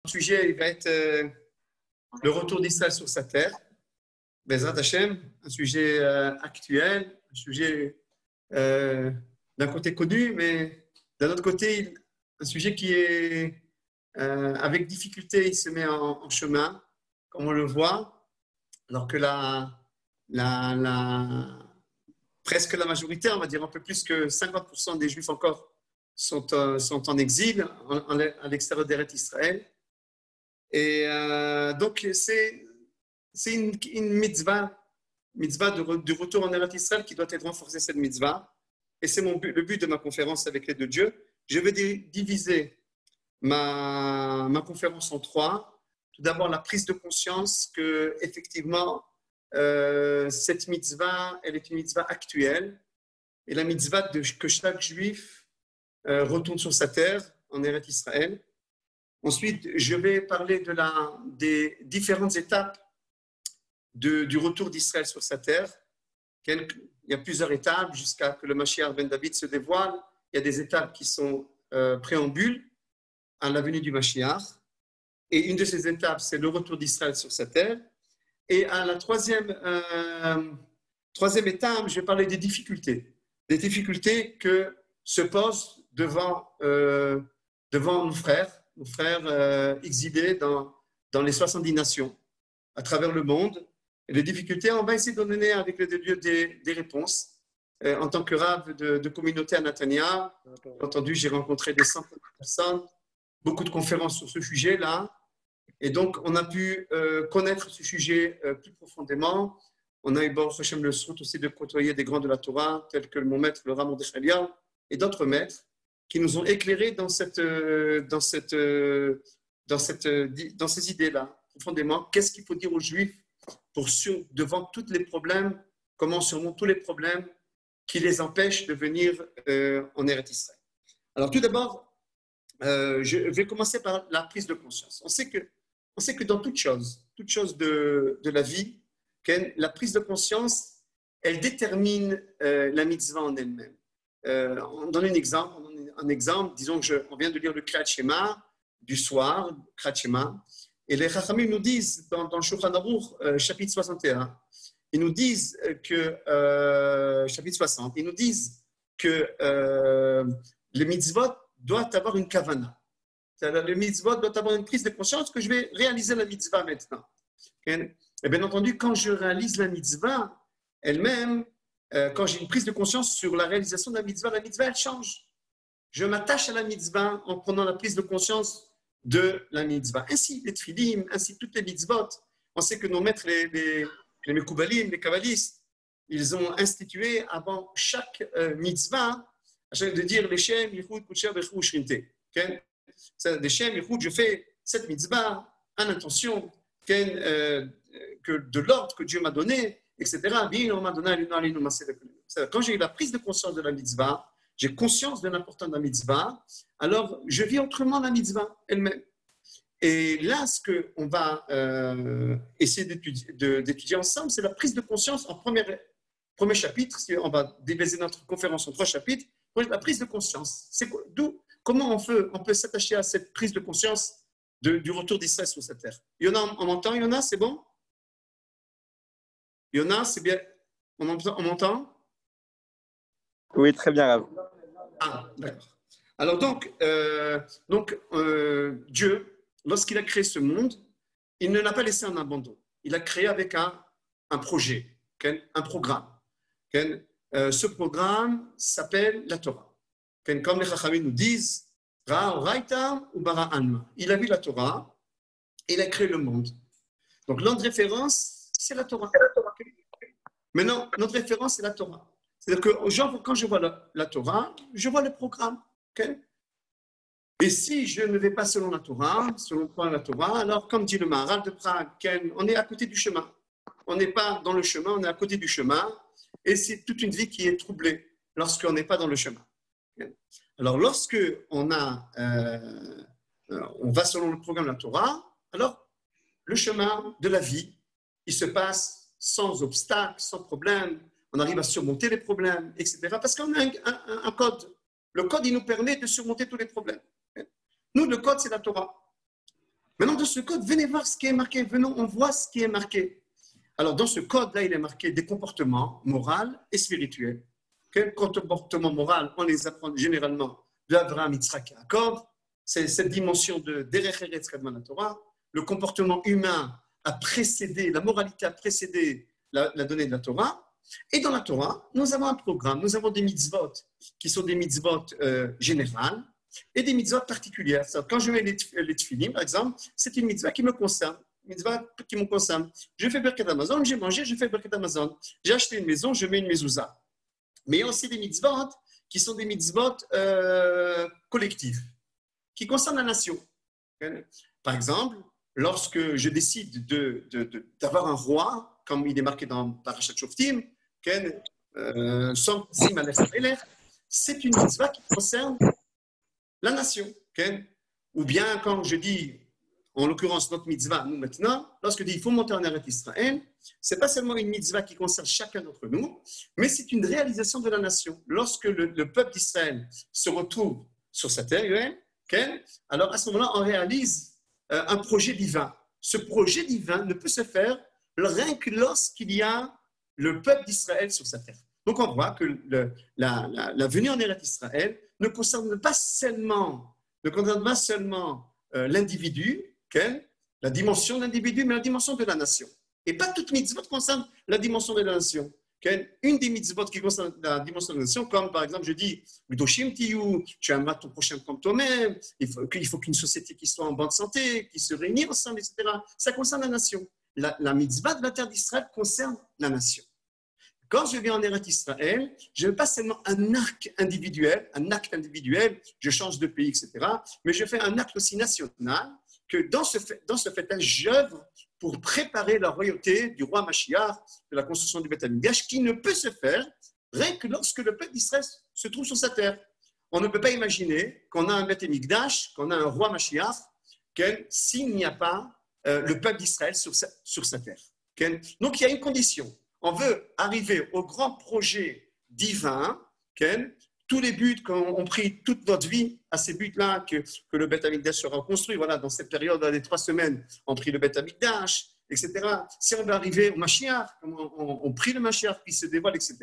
Le sujet va être le retour d'Israël sur sa terre. Bezrat Hashem, un sujet actuel, un sujet d'un côté connu, mais d'un autre côté, un sujet qui est avec difficulté, il se met en chemin, comme on le voit, alors que presque la majorité, on va dire un peu plus que 50% des Juifs encore sont en exil à l'extérieur d'Eretz Israël. Et donc, c'est une mitzvah de retour en Eretz Israël qui doit être renforcée, cette mitzvah. Et c'est le but de ma conférence avec l'aide de Dieu. Je vais diviser ma conférence en trois. Tout d'abord, la prise de conscience que, effectivement, cette mitzvah, elle est une mitzvah actuelle. Et la mitzvah que chaque juif retourne sur sa terre en Eretz Israël. Ensuite, je vais parler des différentes étapes du retour d'Israël sur sa terre. Il y a plusieurs étapes jusqu'à que le Mashiach ben David se dévoile. Il y a des étapes qui sont préambules à la venue du Mashiach. Et une de ces étapes, c'est le retour d'Israël sur sa terre. Et à la troisième étape, je vais parler des difficultés que se posent devant nos frères exilés dans les 70 nations à travers le monde. Et les difficultés, on va essayer de donner avec les deux dieux des réponses. En tant que rave de communauté à Netanya, entendu, j'ai rencontré des centaines de personnes, beaucoup de conférences sur ce sujet-là. Et donc, on a pu connaître ce sujet plus profondément. On a eu, Baruch Hashem, le sout aussi de côtoyer des grands de la Torah, tels que mon maître, le Rav Mordechai, et d'autres maîtres, qui nous ont éclairés dans ces idées-là, profondément. Qu'est-ce qu'il faut dire aux Juifs devant tous les problèmes, comment surmonter tous les problèmes qui les empêchent de venir en Eretz Israël. Alors, tout d'abord, je vais commencer par la prise de conscience. On sait que dans toute chose de la vie, la prise de conscience, elle détermine la mitzvah en elle-même. On donne un exemple. Disons qu'on vient de lire le Kriyat Shema du soir, Kriyat Shema, et les Chachamim nous disent dans le Shulchan Aruch, chapitre 61, ils nous disent que, chapitre 60, ils nous disent que les mitzvot doivent avoir une kavana. C'est-à-dire, le mitzvot doit avoir une prise de conscience que je vais réaliser la mitzvah maintenant. Et bien entendu, quand je réalise la mitzvah elle-même, quand j'ai une prise de conscience sur la réalisation de la mitzvah, elle change. Je m'attache à la mitzvah en prenant la prise de conscience de la mitzvah. Ainsi les tfilim, ainsi toutes les mitzvot. On sait que nos maîtres, les mekoubalim, les kabbalistes, ils ont institué avant chaque mitzvah, à chaque de dire Leshem, Yichud, Kudsher, Bechou, Shrinte. Leshem, Yichud, je fais cette mitzvah en intention que de l'ordre que Dieu m'a donné, etc. Quand j'ai eu la prise de conscience de la mitzvah, j'ai conscience de l'importance de la mitzvah, alors je vis autrement la mitzvah elle-même. Et là, ce qu'on va essayer d'étudier ensemble, c'est la prise de conscience en premier chapitre. On va diviser notre conférence en 3 chapitres. La prise de conscience, comment on peut s'attacher à cette prise de conscience du retour d'Israël sur cette terre. On m'entend, Yona, c'est bon? Yona, c'est bien? On m'entend? Oui, très bien, Rav. Ah, d'accord. Alors Dieu, lorsqu'il a créé ce monde, il ne l'a pas laissé en abandon. Il a créé avec un projet, un programme. Ce programme s'appelle la Torah. Comme les Chachamim nous disent, il a vu la Torah et il a créé le monde. Donc, notre référence, c'est la Torah. Maintenant, notre référence, c'est la Torah. C'est-à-dire que quand je vois la Torah, je vois le programme. Et si je ne vais pas selon la Torah, alors comme dit le Maharal de Prague, on est à côté du chemin. On n'est pas dans le chemin, on est à côté du chemin. Et c'est toute une vie qui est troublée lorsqu'on n'est pas dans le chemin. Alors, lorsque on va selon le programme de la Torah, alors le chemin de la vie, il se passe sans obstacle, sans problème. On arrive à surmonter les problèmes, etc. Parce qu'on a un code. Le code, il nous permet de surmonter tous les problèmes. Nous, le code, c'est la Torah. Maintenant, dans ce code, venez voir ce qui est marqué. Venons, on voit ce qui est marqué. Alors, dans ce code-là, il est marqué des comportements moraux et spirituels. Quel comportement moral? On les apprend généralement d'Abraham, Yitzhak et Jacob. C'est cette dimension de Derech Eretz Kadman la Torah. Le comportement humain a précédé, la moralité a précédé la donnée de la Torah. Et dans la Torah, nous avons un programme, nous avons des mitzvot qui sont des mitzvot générales et des mitzvot particulières. Quand je mets les tefillim, par exemple, c'est une mitzvah qui me concerne. Je fais Birkat Hamazon, j'ai mangé, je fais Birkat Hamazon. J'ai acheté une maison, je mets une mezouza. Mais il y a aussi des mitzvot qui sont des mitzvot collectifs, qui concernent la nation. Par exemple, lorsque je décide d'avoir un roi, comme il est marqué dans Parashat Shoftim, c'est une mitzvah qui concerne la nation. Ou bien quand je dis, en l'occurrence notre mitzvah, nous maintenant, lorsque je dis il faut monter en Eretz Israël, ce n'est pas seulement une mitzvah qui concerne chacun d'entre nous, mais c'est une réalisation de la nation. Lorsque le peuple d'Israël se retrouve sur sa terre, alors à ce moment-là, on réalise un projet divin. Ce projet divin ne peut se faire rien que lorsqu'il y a le peuple d'Israël sur sa terre. Donc on voit que la venue en Eretz Israël ne concerne pas seulement l'individu, la dimension de l'individu, mais la dimension de la nation. Et pas toute mitzvot concerne la dimension de la nation. Une des mitzvot qui concerne la dimension de la nation, comme par exemple je dis, tu aimeras ton prochain comme toi-même, il faut qu'une société qui soit en bonne santé, qui se réunisse ensemble, etc. Ça concerne la nation. La mitzvah de la terre d'Israël concerne la nation. Quand je viens en Eretz Israël, je ne fais pas seulement un acte individuel, je change de pays, etc., mais je fais un acte aussi national, que dans ce fait, j'œuvre pour préparer la royauté du roi Mashiach, de la construction du Beth Amikdash, qui ne peut se faire rien que lorsque le peuple d'Israël se trouve sur sa terre. On ne peut pas imaginer qu'on a un Beth Amikdash, qu'on a un roi Mashiach, s'il n'y a pas le peuple d'Israël sur sa terre. Donc il y a une condition. On veut arriver au grand projet divin, tous les buts qu'on pris toute notre vie à ces buts-là, que le Beth Amikdash sera construit. Voilà, dans cette période des 3 semaines, on prie le Beth Amikdash, etc. Si on veut arriver au Mashiach, on prie le Mashiach qui se dévoile, etc.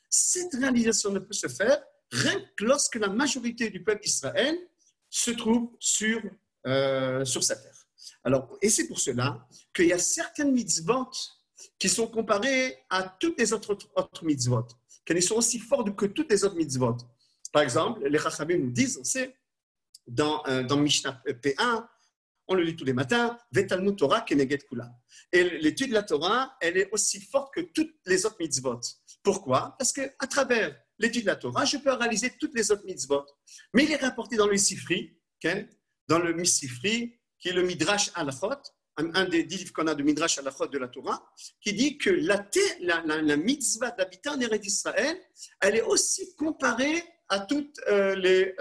Cette réalisation ne peut se faire rien que lorsque la majorité du peuple d'Israël se trouve sur sa terre. Alors, et c'est pour cela qu'il y a certaines mitzvot qui sont comparées à toutes les autres mitzvot, qu'elles sont aussi fortes que toutes les autres mitzvot. Par exemple, les Chachamim nous disent, on sait, dans Mishnah P1, on le lit tous les matins, Vetalmud Torah keneged kula. Et l'étude de la Torah, elle est aussi forte que toutes les autres mitzvot. Pourquoi? Parce qu'à travers l'étude de la Torah, je peux réaliser toutes les autres mitzvot. Mais il est rapporté dans le Sifri, dans le Sifri, qui est le Midrash Halachot, un des 10 livres qu'on a de Midrash Halachot de la Torah, qui dit que la mitzvah d'habiter en Eretz Israël, elle est aussi comparée à toutes les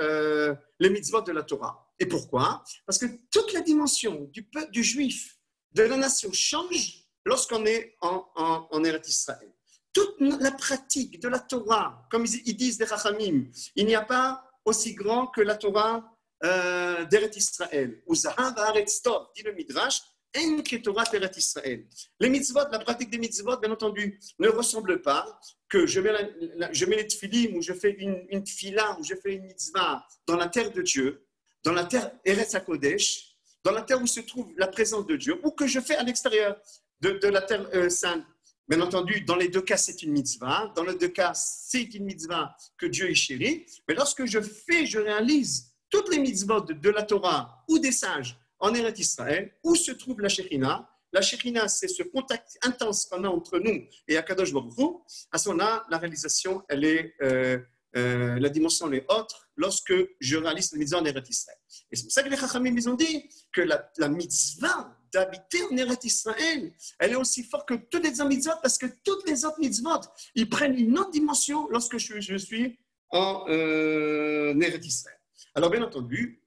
mitzvot de la Torah. Et pourquoi? Parce que toute la dimension du peuple, du juif, de la nation change lorsqu'on est en Eretz Israël. Toute la pratique de la Torah, comme ils disent les Chachamim, il n'y a pas aussi grand que la Torah d'Eretz Israël. Ou Zahav Haaretz Tov, dit le Midrash, En Torah d'Eretz Israël. Les mitzvot, la pratique des mitzvot, bien entendu, ne ressemble pas que je mets les tfilim ou je fais une tfila ou je fais une mitzvah dans la terre de Dieu, dans la terre Eretz HaKodesh, dans la terre où se trouve la présence de Dieu, ou que je fais à l'extérieur de la terre sainte. Bien entendu, dans les deux cas, c'est une mitzvah. Dans les deux cas, c'est une mitzvah que Dieu est chéri. Mais lorsque je réalise toutes les mitzvot de la Torah ou des sages en Eretz Israël, où se trouve la Shekhinah. La Shekhinah, c'est ce contact intense qu'on a entre nous et Akadosh Baruch Hu. À ce moment-là, la réalisation, la dimension est autre lorsque je réalise la mitzvah en Eretz Israël. Et c'est pour ça que les Chachamim, ils ont dit que la mitzvah d'habiter en Eretz Israël, elle est aussi forte que toutes les autres mitzvot, parce que toutes les autres mitzvot, ils prennent une autre dimension lorsque je suis en Eretz Israël. Alors, bien entendu,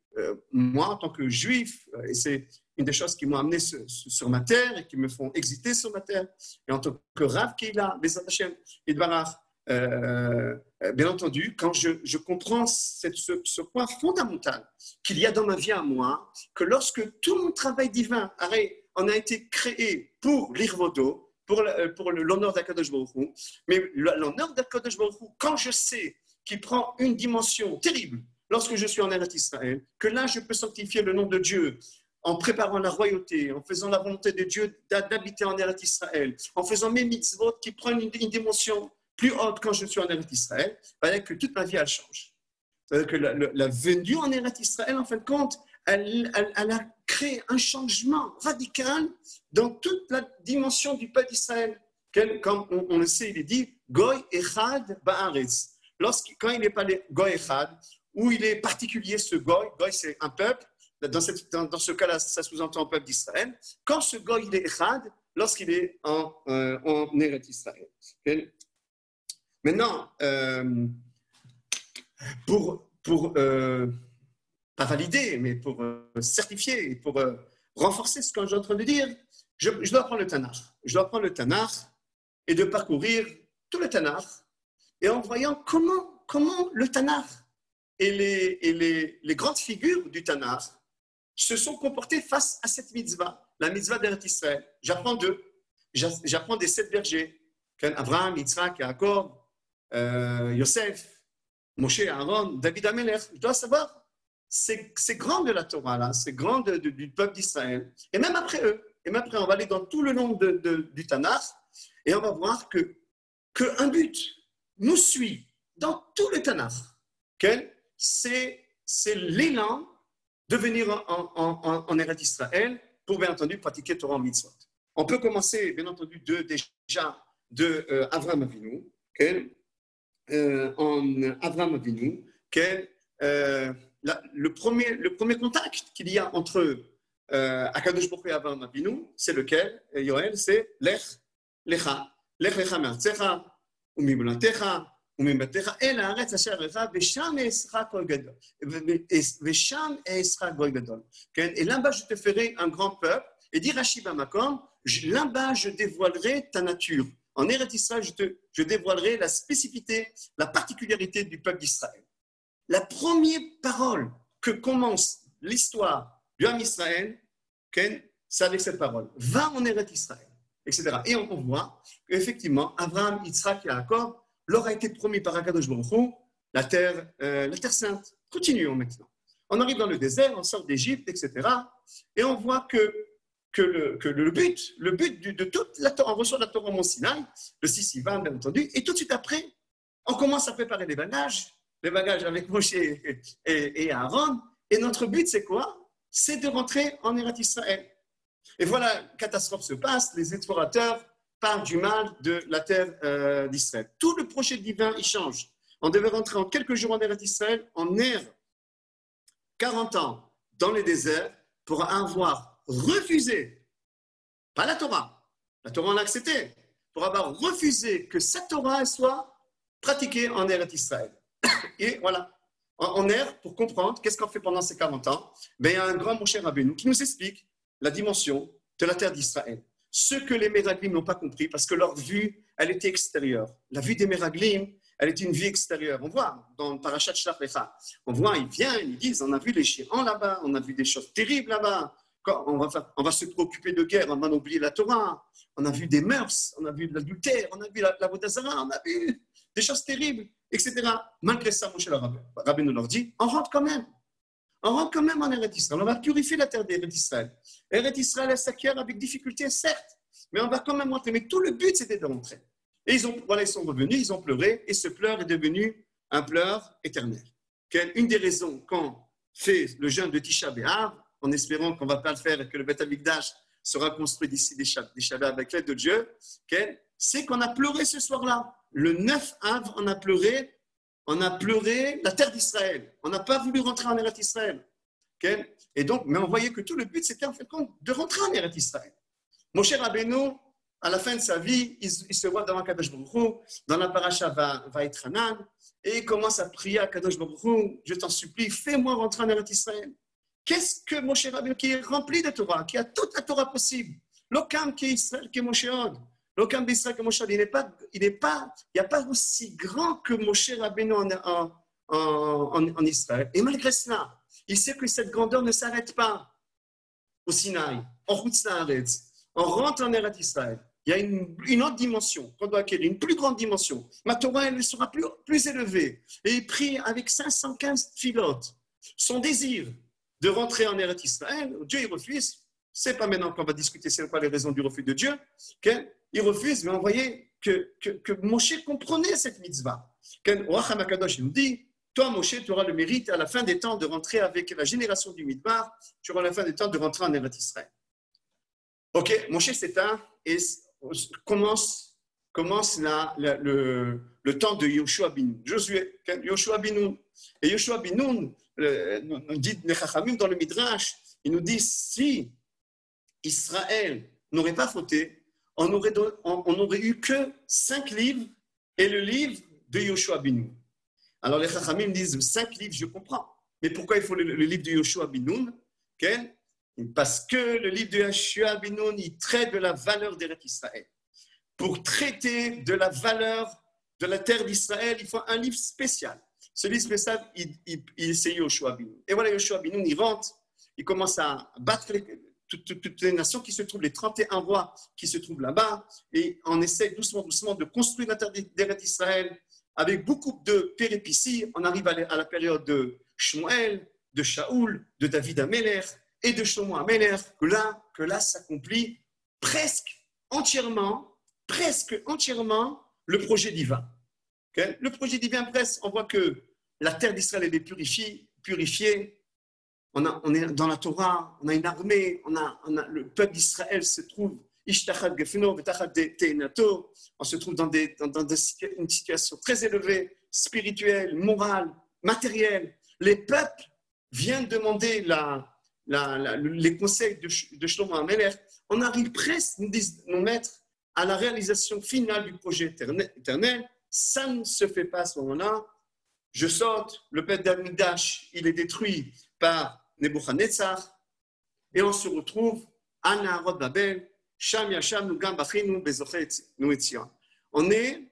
moi, en tant que juif, et c'est une des choses qui m'ont amené sur ma terre et qui me font exister sur ma terre, et en tant que Rav Keila, Bezat Hashem, Idbarach, bien entendu, quand je comprends ce point fondamental qu'il y a dans ma vie à moi, que lorsque tout mon travail divin on a été créé pour l'Irvodo, pour l'honneur d'Akadosh Baruch Hu, mais l'honneur d'Akadosh Baruch Hu, quand je sais qu'il prend une dimension terrible, lorsque je suis en Eretz Israël, que là je peux sanctifier le nom de Dieu, en préparant la royauté, en faisant la volonté de Dieu d'habiter en Eretz Israël, en faisant mes mitzvot qui prennent une dimension plus haute quand je suis en Eretz Israël, que toute ma vie, elle change. C'est-à-dire que la venue en Eretz Israël, en fin de compte, elle a créé un changement radical dans toute la dimension du peuple d'Israël. Comme on le sait, il est dit « Goy echad ba'aretz ». Quand il n'est pas Goy echad, où il est particulier ce Goy c'est un peuple, dans ce cas-là, ça sous-entend le peuple d'Israël. Quand ce Goy il est echad, lorsqu'il est en Eretz Israël. Okay? Maintenant, pour pas valider, mais pour certifier, pour renforcer ce que j'ai en train de dire, je dois prendre le Tanakh. Je dois prendre le Tanakh et de parcourir tout le Tanakh et en voyant comment le Tanakh et les grandes figures du Tanakh se sont comportés face à cette mitzvah, la mitzvah d'Eretz Israël. J'apprends d'eux. J'apprends des 7 bergers, Abraham, Yitzhak, Yaakov, Yosef, Moshe, Aaron, David Amelech. Je dois savoir, c'est grand de la Torah, là, c'est grand du peuple d'Israël. Et même après eux, on va aller dans tout le long du Tanakh et on va voir qu'un but nous suit dans tout le Tanakh. C'est l'élan de venir en Eretz Israël pour, bien entendu, pratiquer Torah en mitzvot. On peut commencer, bien entendu, déjà de Avraham Avinu, en Avraham Avinu, le premier contact qu'il y a entre Akadosh Baruch Hu et Avraham Avinu, c'est lequel, Yoel, c'est Lech Lecha me'artzecha u'mimolatecha u'mibatecha el haaretz asher arecha vesham e'escha kol gadol. Et là-bas, je te ferai un grand peuple. Et dit Rashi Bamakom, là-bas, je dévoilerai ta nature. En Eretz Israël, je dévoilerai la spécificité, la particularité du peuple d'Israël. La première parole que commence l'histoire du Ham Israël, c'est avec cette parole. Va en Eretz Israël, etc. Et on voit qu'effectivement, Abraham, Yitzhak et Yaakov leur a été promis par Akadosh Baruch Hu la terre sainte. Continuons maintenant. On arrive dans le désert, on sort d'Égypte, etc. Et on voit que le but de toute la Torah, on reçoit la Torah au Mont Sinaï, le 6 Sivan, bien entendu, et tout de suite après, on commence à préparer les bagages avec Moshe et Aaron, et notre but, c'est quoi? C'est de rentrer en Eretz Israël. Et voilà, catastrophe se passe, les explorateurs parlent du mal de la terre d'Israël. Tout le projet divin, il change. On devait rentrer en quelques jours en Eretz Israël, en 40 ans dans les déserts, pour avoir refusé, pas la Torah on l'a accepté, pour avoir refusé que cette Torah soit pratiquée en Eretz Israël. Et voilà, on erre pour comprendre qu'est-ce qu'on fait pendant ces 40 ans. Ben, il y a un grand Moshe Rabbeinu qui nous explique la dimension de la terre d'Israël. Ce que les Meraglim n'ont pas compris, parce que leur vue, elle était extérieure. La vue des Meraglim, elle est une vie extérieure. On voit dans Parashat Shlach Lecha, on voit, ils viennent, ils disent, on a vu les géants là-bas, on a vu des choses terribles là-bas. On va se préoccuper de guerre, on va oublier la Torah. On a vu des mœurs, on a vu de l'adultère, on a vu la Vodazara, on a vu des choses terribles, etc. Malgré ça, Moshe Rabbeinu leur dit, on rentre quand même en Eretz Israël. On va purifier la terre d'Eretz Israël. Eretz Israël, elle s'acquiert avec difficulté, certes, mais on va quand même rentrer. Mais tout le but, c'était de rentrer. Et ils sont revenus, ils ont pleuré, et ce pleur est devenu un pleur éternel. Une des raisons qu'on fait le jeûne de Tisha B'Av, en espérant qu'on ne va pas le faire et que le Beth Amikdash sera construit d'ici des Shabbats avec l'aide de Dieu, c'est qu'on a pleuré ce soir-là. Le 9 Av, on a pleuré la terre d'Israël. On n'a pas voulu rentrer en Eretz Israël. Et donc, mais on voyait que tout le but, c'était en fait de rentrer en Eretz Israël. Moshe Rabbeinu, à la fin de sa vie, il se voit devant Kadosh Baruch Hu, dans la paracha Vaïtranan, et il commence à prier à Kadosh Baruch Hu, je t'en supplie, fais-moi rentrer en Eretz Israël. Qu'est-ce que Moshe Rabbeinu, qui est rempli de Torah, qui a toute la Torah possible, l'Okam qui est Israël, qui est Moshe Od, L'aucun d'Israël que Moshe, il n'y a pas aussi grand que Moshe Rabbeinu en Israël. Et malgré cela, il sait que cette grandeur ne s'arrête pas au Sinaï, en Chutz La'aretz. On rentre en Eretz Israël. Il y a une autre dimension qu'on doit acquérir, une plus grande dimension. Ma Torah, elle sera plus élevée. Et il prie avec 515 filotes. Son désir de rentrer en Eretz Israël, Dieu, il refuse. Ce n'est pas maintenant qu'on va discuter c'est quoi les raisons du refus de Dieu. Okay? Il refuse, mais on voyait que Moshe comprenait cette mitzvah. Oach HaMakadosh nous dit, toi, Moshe, tu auras le mérite à la fin des temps de rentrer avec la génération du Midbar, tu auras à la fin des temps de rentrer en Eretz Israël. Ok, Moshe s'éteint et commence le temps de Yoshua bin Nun. Josué, Yoshua bin Nun. Et Yoshua bin Nun, nous dit les Chachamim dans le Midrash, il nous dit si Israël n'aurait pas fauté, on n'aurait eu que 5 livres et le livre de Yoshua bin Nun. Alors les Chachamim disent 5 livres, je comprends. Mais pourquoi il faut le livre de Yoshua bin Nun? Okay? Parce que le livre de Yoshua bin Nun, il traite de la valeur d'Eretz Israël. Pour traiter de la valeur de la terre d'Israël, il faut un livre spécial. Ce livre spécial, c'est Yoshua bin Nun. Et voilà, Yoshua bin Nun, il rentre, il commence à battre toutes les nations qui se trouvent, les 31 rois qui se trouvent là-bas, et on essaie doucement de construire la terre d'Eretz Israël. Avec beaucoup de péripéties, on arrive à la période de Shmuel, de Shaoul, de David Améler et de Shlomo Améler, que là s'accomplit presque entièrement le projet divin. Okay? Le projet divin, presque, on voit que la terre d'Israël est purifiée. On est dans la Torah, on a une armée, le peuple d'Israël se trouve on se trouve dans une situation très élevée, spirituelle, morale, matérielle. Les peuples viennent demander les conseils de Shlomo Améler. On arrive presque, nous disent nos maîtres, à la réalisation finale du projet éternel. Ça ne se fait pas à ce moment-là. Je saute, le Beth d'Amigdash, il est détruit par Nebuchadnezzar, et on se retrouve à Naharot Babel. On est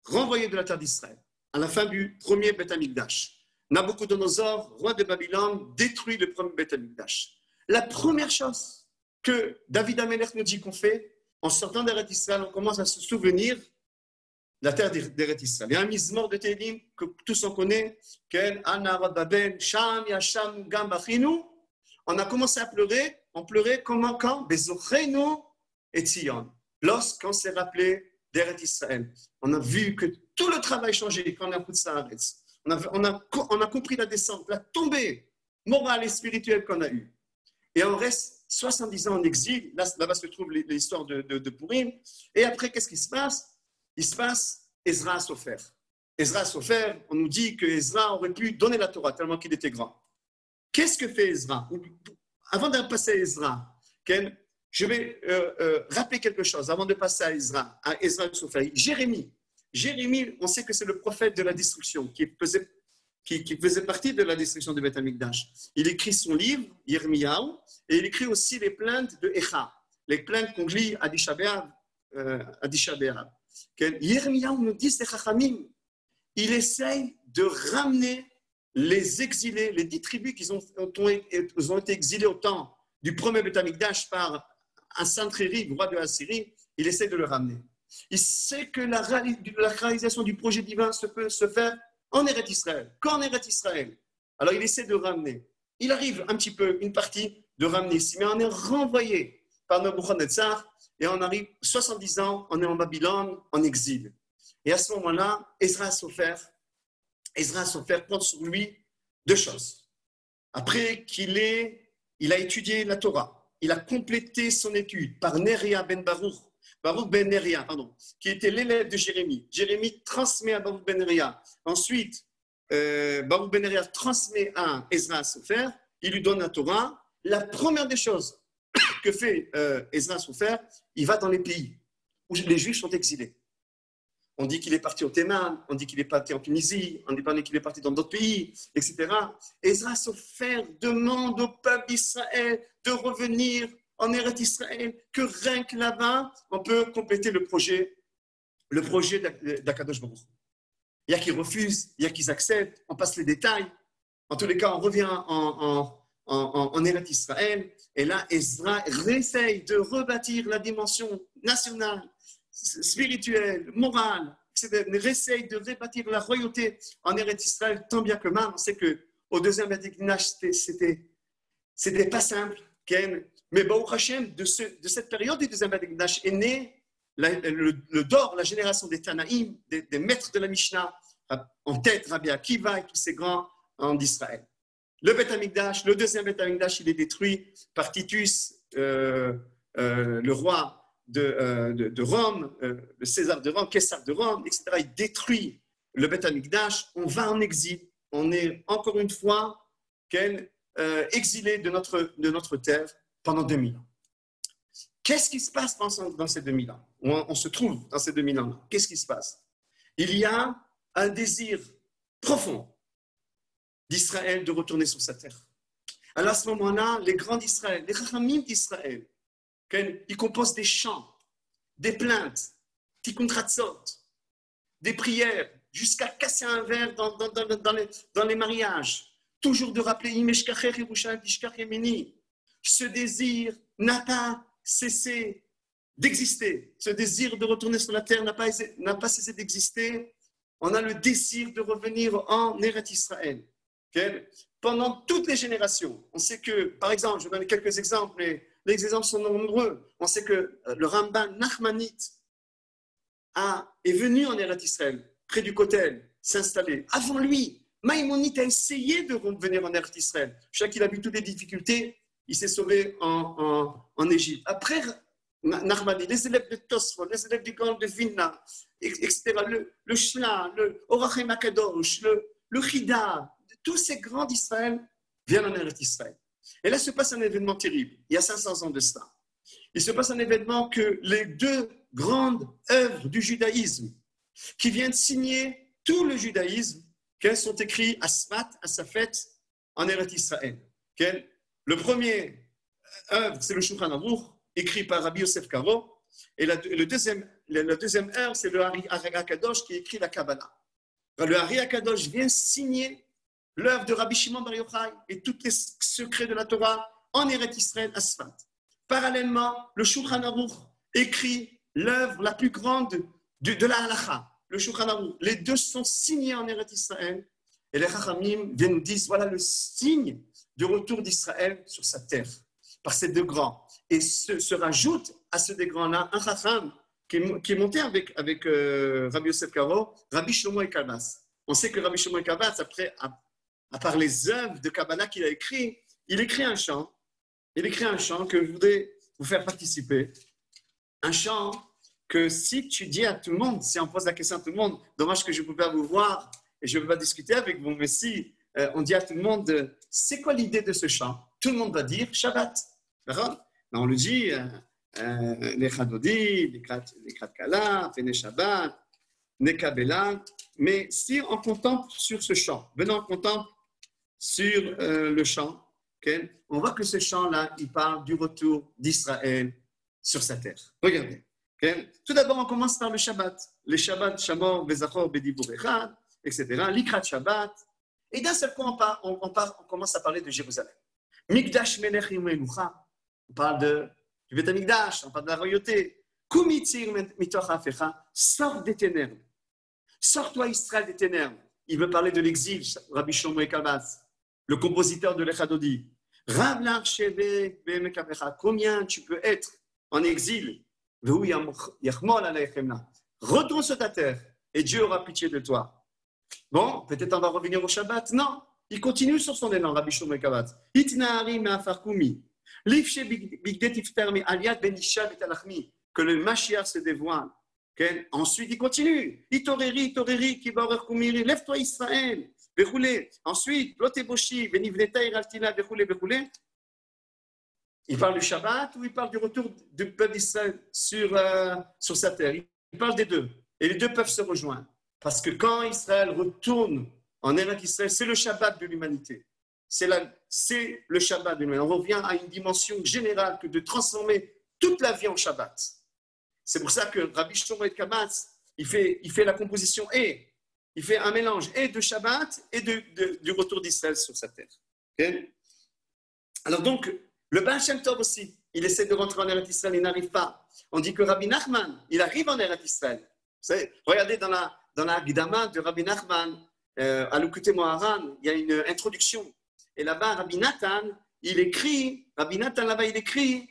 renvoyé de la terre d'Israël à la fin du premier Beth Amikdash. Nabuchodonosor, roi de Babylone, détruit le premier Beth Amikdash. La première chose que David Amelech nous dit qu'on fait, en sortant d'Eretz Israël, on commence à se souvenir de la terre d'Eretz Israël. Il y a un mizmor de Télim que tous on connaît, on a commencé à pleurer. On pleurait comment, quand Bezochenu et Tzion. Lorsqu'on s'est rappelé d'Eretz Israël, on a vu que tout le travail changeait quand on a Chutz La'aretz. On a compris la descente, la tombée morale et spirituelle qu'on a eue. Et on reste 70 ans en exil. Là-bas se trouve l'histoire de Purim. Et après, qu'est-ce qui se passe? Il se passe Ezra Sofer. Ezra Sofer, on nous dit que Ezra aurait pu donner la Torah tellement qu'il était grand. Qu'est-ce que fait Ezra? Avant de passer à Ezra, je vais rappeler quelque chose avant de passer à Ezra et Sofer. Jérémie, on sait que c'est le prophète de la destruction qui faisait partie de la destruction de Beth Amikdash. Il écrit son livre, Yirmiyahu, et il écrit aussi les plaintes de Echa, les plaintes qu'on lit à Tisha B'Av. Yirmiyahu nous dit, c'est Chachamim, il essaye de ramener les exilés, les 10 tribus qui ont été exilées au temps du premier Beth Amikdash par un Sancheriv, roi de Assyrie, il essaie de le ramener. Il sait que la réalisation du projet divin peut se faire en Eretz Israël, qu'en Eretz Israël. Alors il essaie de ramener. Il arrive un petit peu, une partie, de ramener ici, mais on est renvoyé par Nebuchadnezzar et on arrive 70 ans, on est en Babylone, en exil. Et à ce moment-là, Ezra Sofer prend sur lui 2 choses. Après qu'il a étudié la Torah, il a complété son étude par Baruch ben Neria, qui était l'élève de Jérémie. Jérémie transmet à Baruch ben Neria. Ensuite, Baruch ben Neria transmet à Ezra Sofer, il lui donne la Torah. La première des choses que fait Ezra Sofer, il va dans les pays où les Juifs sont exilés. On dit qu'il est parti au Théman, on dit qu'il est parti en Tunisie, on dit qu'il est parti dans d'autres pays, etc. Ezra Sofer demande au peuple d'Israël de revenir en Eretz Israël, que rien que là-bas, on peut compléter le projet d'Akadosh Baruch Hu. Il y a qui refusent, il y a qui acceptent, on passe les détails. En tous les cas, on revient en Eretz Israël, et là, Ezra réessaye de rebâtir la dimension nationale, spirituelle, morale, etc. Il réessaye de rebâtir la royauté en Eretz Israël, tant bien que mal. On sait qu'au deuxième Beth-Amikdash, c'était pas simple, mais Baruch Hashem, de cette période du deuxième Beth-Amikdash est né le Dor, la génération des Tanaïm, des maîtres de la Mishnah, en tête Rabbi Akiva et tous ces grands en Israël. Le Beth Amikdash, le deuxième Beth Amikdash, il est détruit par Titus, le roi de Rome, le César de Rome, Caesar de Rome, etc. Il détruit le Beth Amikdash. On va en exil. On est encore une fois exilé de notre terre pendant 2000 ans. Qu'est-ce qui se passe dans ces 2000 ans? On se trouve dans ces 2000 ans. Qu'est-ce qui se passe? Il y a un désir profond d'Israël de retourner sur sa terre. Alors à ce moment-là, les grands d'Israël, les Chachamim d'Israël, ils composent des chants, des plaintes, tikkun chatzot, des prières, jusqu'à casser un verre dans les mariages, toujours de rappeler Imeshkacher Yerushalayim Tishkach Yemini. Ce désir n'a pas cessé d'exister. Ce désir de retourner sur la terre n'a pas cessé d'exister. On a le désir de revenir en Eretz Israël. Pendant toutes les générations, on sait que, par exemple, je vais donner quelques exemples, mais les exemples sont nombreux. On sait que le Ramban Nachmanite est venu en Eretz Israël, près du Kotel, s'installer. Avant lui, Maïmonide a essayé de revenir en Eretz Israël. Chaque qu'il a vu toutes les difficultés, il s'est sauvé en Égypte. Après Nachmanide, les élèves de Tosfot, les élèves du Gaon de Vilna, etc., le Shla, le Orachem Akadosh, le Chida, tous ces grands d'Israël viennent en Eretz Israël. Et là se passe un événement terrible. Il y a 500 ans de cela. Il se passe un événement que les deux grandes œuvres du judaïsme qui viennent signer tout le judaïsme, qu'elles sont écrites à Sfat, à sa fête, en Eretz Israël. Le premier œuvre, c'est le Shulchan Aruch, écrit par Rabbi Yosef Karo, et la deuxième œuvre, c'est le Ari HaKadosh qui écrit la Kabbalah. Le Ari HaKadosh vient signer l'œuvre de Rabbi Shimon Bar Yochai et tous les secrets de la Torah en Eretz Israël à Sfat. Parallèlement, le Shulchan Aruch écrit l'œuvre la plus grande de la Halacha, le Shulchan Aruch. Les deux sont signés en Eretz Israël et les Chachamim viennent nous dire voilà le signe du retour d'Israël sur sa terre par ces deux grands. Et se rajoute à ces deux grands-là un Chacham qui est monté avec Rabbi Yosef Karo, Rabbi Shlomo Ekabas. On sait que Rabbi Shlomo Ekabas, après, à part les œuvres de Kabbalah qu'il a écrit, il écrit un chant que je voudrais vous faire participer. Un chant que si tu dis à tout le monde, si on pose la question à tout le monde, dommage que je ne peux pas vous voir et je ne peux pas discuter avec vous, mais si on dit à tout le monde, c'est quoi l'idée de ce chant? Tout le monde va dire Shabbat. On le dit, les Chadodi, les Krat Kala, Fene Shabbat, Nekabela. Mais si on contemple sur ce chant, venons on contemple sur le chant, okay, on voit que ce chant-là, il parle du retour d'Israël sur sa terre. Regardez. Okay. Tout d'abord, on commence par le Shabbat. Le Shabbat, Shamor, Bezachor, Bedibur Echad, etc. L'Ikrat Shabbat. Et d'un seul coup, on commence à parler de Jérusalem. Mikdash Melech Menucha. On parle du Beth Amikdash, on parle de la royauté. Kumitzir mitoch hafecha. Sors des ténèbres. Sors-toi, Israël, des ténèbres. Il veut parler de l'exil, Rabbi Shlomo Ekabas, le compositeur de l'Echadodi. Rav l'archevêque, combien tu peux être en exil? Retourne sur ta terre et Dieu aura pitié de toi. Bon, peut-être on va revenir au Shabbat. Non, il continue sur son élan, Rabbi Shlomo Ekabas. Itnaari me'afarkumi. Lifshe bigdet iftermi aliad ben isha betalachmi. Que le Mashiach se dévoile. Okay. Ensuite, il continue. Itoreri, ki barer kumiri. Lève-toi, Israël. Bechoulé. Ensuite, loteboshi, benivneta iraltina, bechoulé. Il parle du Shabbat ou il parle du retour du peuple d'Israël sur sa terre. Il parle des deux. Et les deux peuvent se rejoindre. Parce que quand Israël retourne en Eretz Israël, c'est le Shabbat de l'humanité. c'est le Shabbat. On revient à une dimension générale que de transformer toute la vie en Shabbat. C'est pour ça que Rabbi Shlomo et Kamatz, il fait la composition et il fait un mélange et de Shabbat et du retour d'Israël sur sa terre. Okay? Alors donc, le Baal Shem Tov aussi, il essaie de rentrer en Eretz Israël, il n'arrive pas. On dit que Rabbi Nachman, il arrive en Eretz Israël. Vous savez, regardez dans la Gdama de Rabbi Nachman, à l'Ukute Moharan, il y a une introduction. Et là-bas, Rabbi Nathan là-bas, il écrit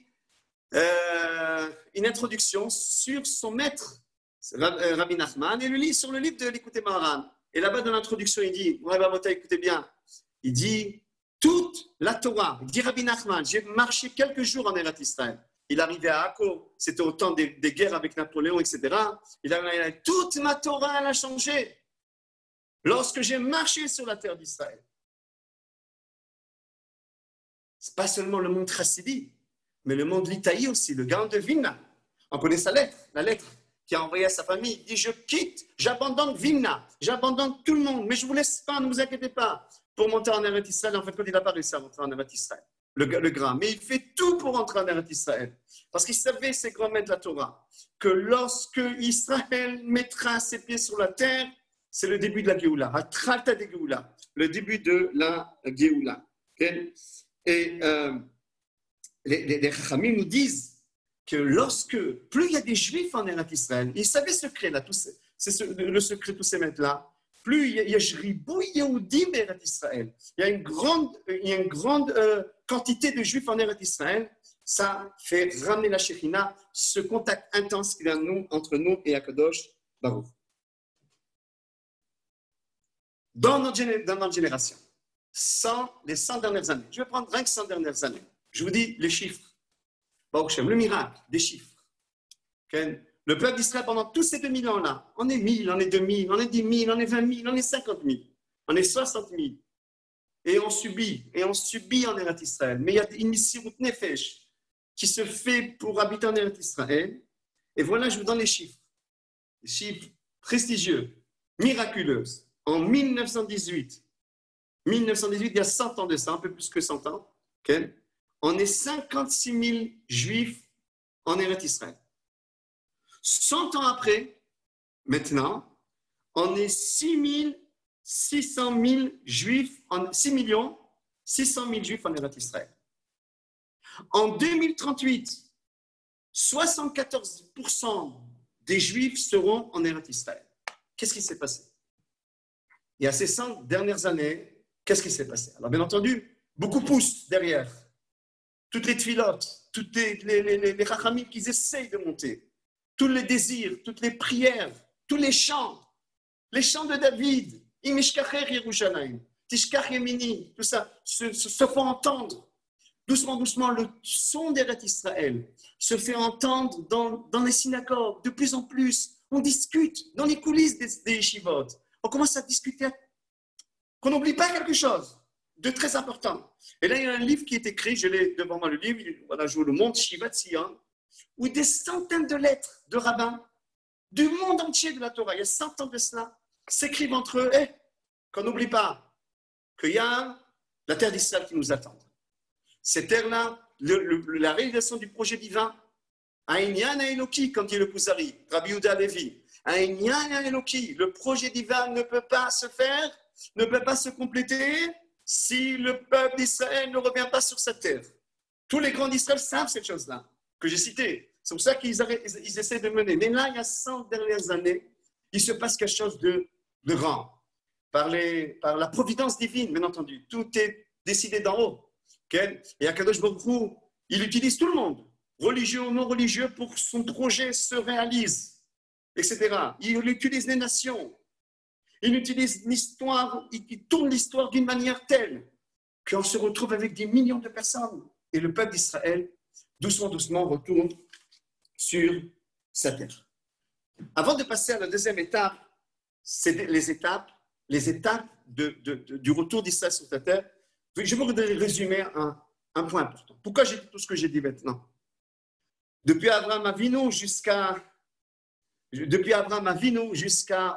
une introduction sur son maître, Rabbi Nachman, et le lit sur le livre de l'Ukute Moharan. Et là-bas, dans l'introduction, il dit, écoutez bien, il dit, toute la Torah, il dit Rabbi Nachman, j'ai marché quelques jours en Eretz Israël. Il arrivait à Akko, c'était au temps des guerres avec Napoléon, etc. Il a dit, toute ma Torah, elle a changé lorsque j'ai marché sur la terre d'Israël. Ce n'est pas seulement le monde chassidi, mais le monde litaï aussi, le Gaon de Vilna. On connaît sa lettre, la lettre qu'il a envoyée à sa famille. Il dit, je quitte, j'abandonne Vilna, j'abandonne tout le monde, mais je ne vous laisse pas, ne vous inquiétez pas. Pour monter en Eretz Israël, en fait, quand il n'a pas réussi à rentrer en Eretz Israël, le grand. Mais il fait tout pour rentrer en Eretz Israël. Parce qu'il savait, ses grands maîtres de la Torah, que lorsque Israël mettra ses pieds sur la terre, c'est le début de la Géoula. Atralta de Géoula, le début de la Géoula. Okay? Et les Chachamim nous disent que plus il y a des Juifs en Eretz Israël, ils savaient ce secret-là, le secret de tous ces maîtres-là, plus il y a Jribouy Yehudim en Eretz Israël. Il y a une grande quantité de Juifs en Eretz Israël. Ça fait ramener la Shekhinah, ce contact intense qu'il y a entre nous et Akadosh Baruch. Dans notre génération, les 100 dernières années, je vais prendre rien que 100 dernières années. Je vous dis les chiffres. Baruch Shem, le miracle des chiffres. Okay? Le peuple d'Israël, pendant tous ces 2000 ans-là, on est 1000, on est 2000, on est 10 000, on est 20 000, on est 50 000, on est 60 000. Et on subit en Eretz Israël. Mais il y a une Messirut Nefesh qui se fait pour habiter en Eretz Israël. Et voilà, je vous donne les chiffres. Les chiffres prestigieux, miraculeux. En 1918, il y a 100 ans de ça, un peu plus que 100 ans, okay? On est 56 000 Juifs en Eretz Israël. 100 ans après, maintenant, on est 6 600 000 Juifs, 6 600 000 Juifs en Eretz Israël. En 2038, 74% des Juifs seront en Eretz Israël. Qu'est-ce qui s'est passé? Il y a ces 100 dernières années, qu'est-ce qui s'est passé? Alors, bien entendu, beaucoup poussent derrière. Toutes les tfilotes, toutes les rachamim qu'ils essayent de monter, tous les désirs, toutes les prières, tous les chants de David, Imeshkacher Yerushalayim, Tishkach Yemini, tout ça, se font entendre. Doucement, doucement, le son d'Eretz Israël se fait entendre dans les synagogues. De plus en plus, on discute dans les coulisses des yeshivot. On commence à discuter, qu'on n'oublie pas quelque chose de très important. Et là, il y a un livre qui est écrit, je l'ai devant moi, le livre, voilà, je vous le montre, Shivat Sion, où des centaines de lettres de rabbins du monde entier de la Torah, il y a 100 ans de cela, s'écrivent entre eux, qu'on n'oublie pas qu'il y a la terre d'Israël qui nous attend. Cette terre-là, la réalisation du projet divin, Aïnyan Eloki, comme dit le Kuzari, Rabbi Yehuda Levi, Aïnyan Eloki, le projet divin ne peut pas se faire, ne peut pas se compléter si le peuple d'Israël ne revient pas sur cette terre. Tous les grands d'Israël savent cette chose-là, que j'ai citée. C'est pour ça qu'ils essaient de mener. Mais là, il y a 100 dernières années, il se passe quelque chose de grand. Par la providence divine, bien entendu. Tout est décidé d'en haut. Okay? Et Akadosh Baruch Hu, il utilise tout le monde, religieux ou non religieux, pour que son projet se réalise, etc. Il utilise les nations. Il utilise l'histoire, il tourne l'histoire d'une manière telle qu'on se retrouve avec des millions de personnes. Et le peuple d'Israël, doucement, doucement, retourne sur sa terre. Avant de passer à la deuxième étape, c'est les étapes du retour d'Israël sur sa terre. Je voudrais résumer un point important. Pourquoi j'ai dit tout ce que j'ai dit maintenant? Depuis Abraham Avinu jusqu'à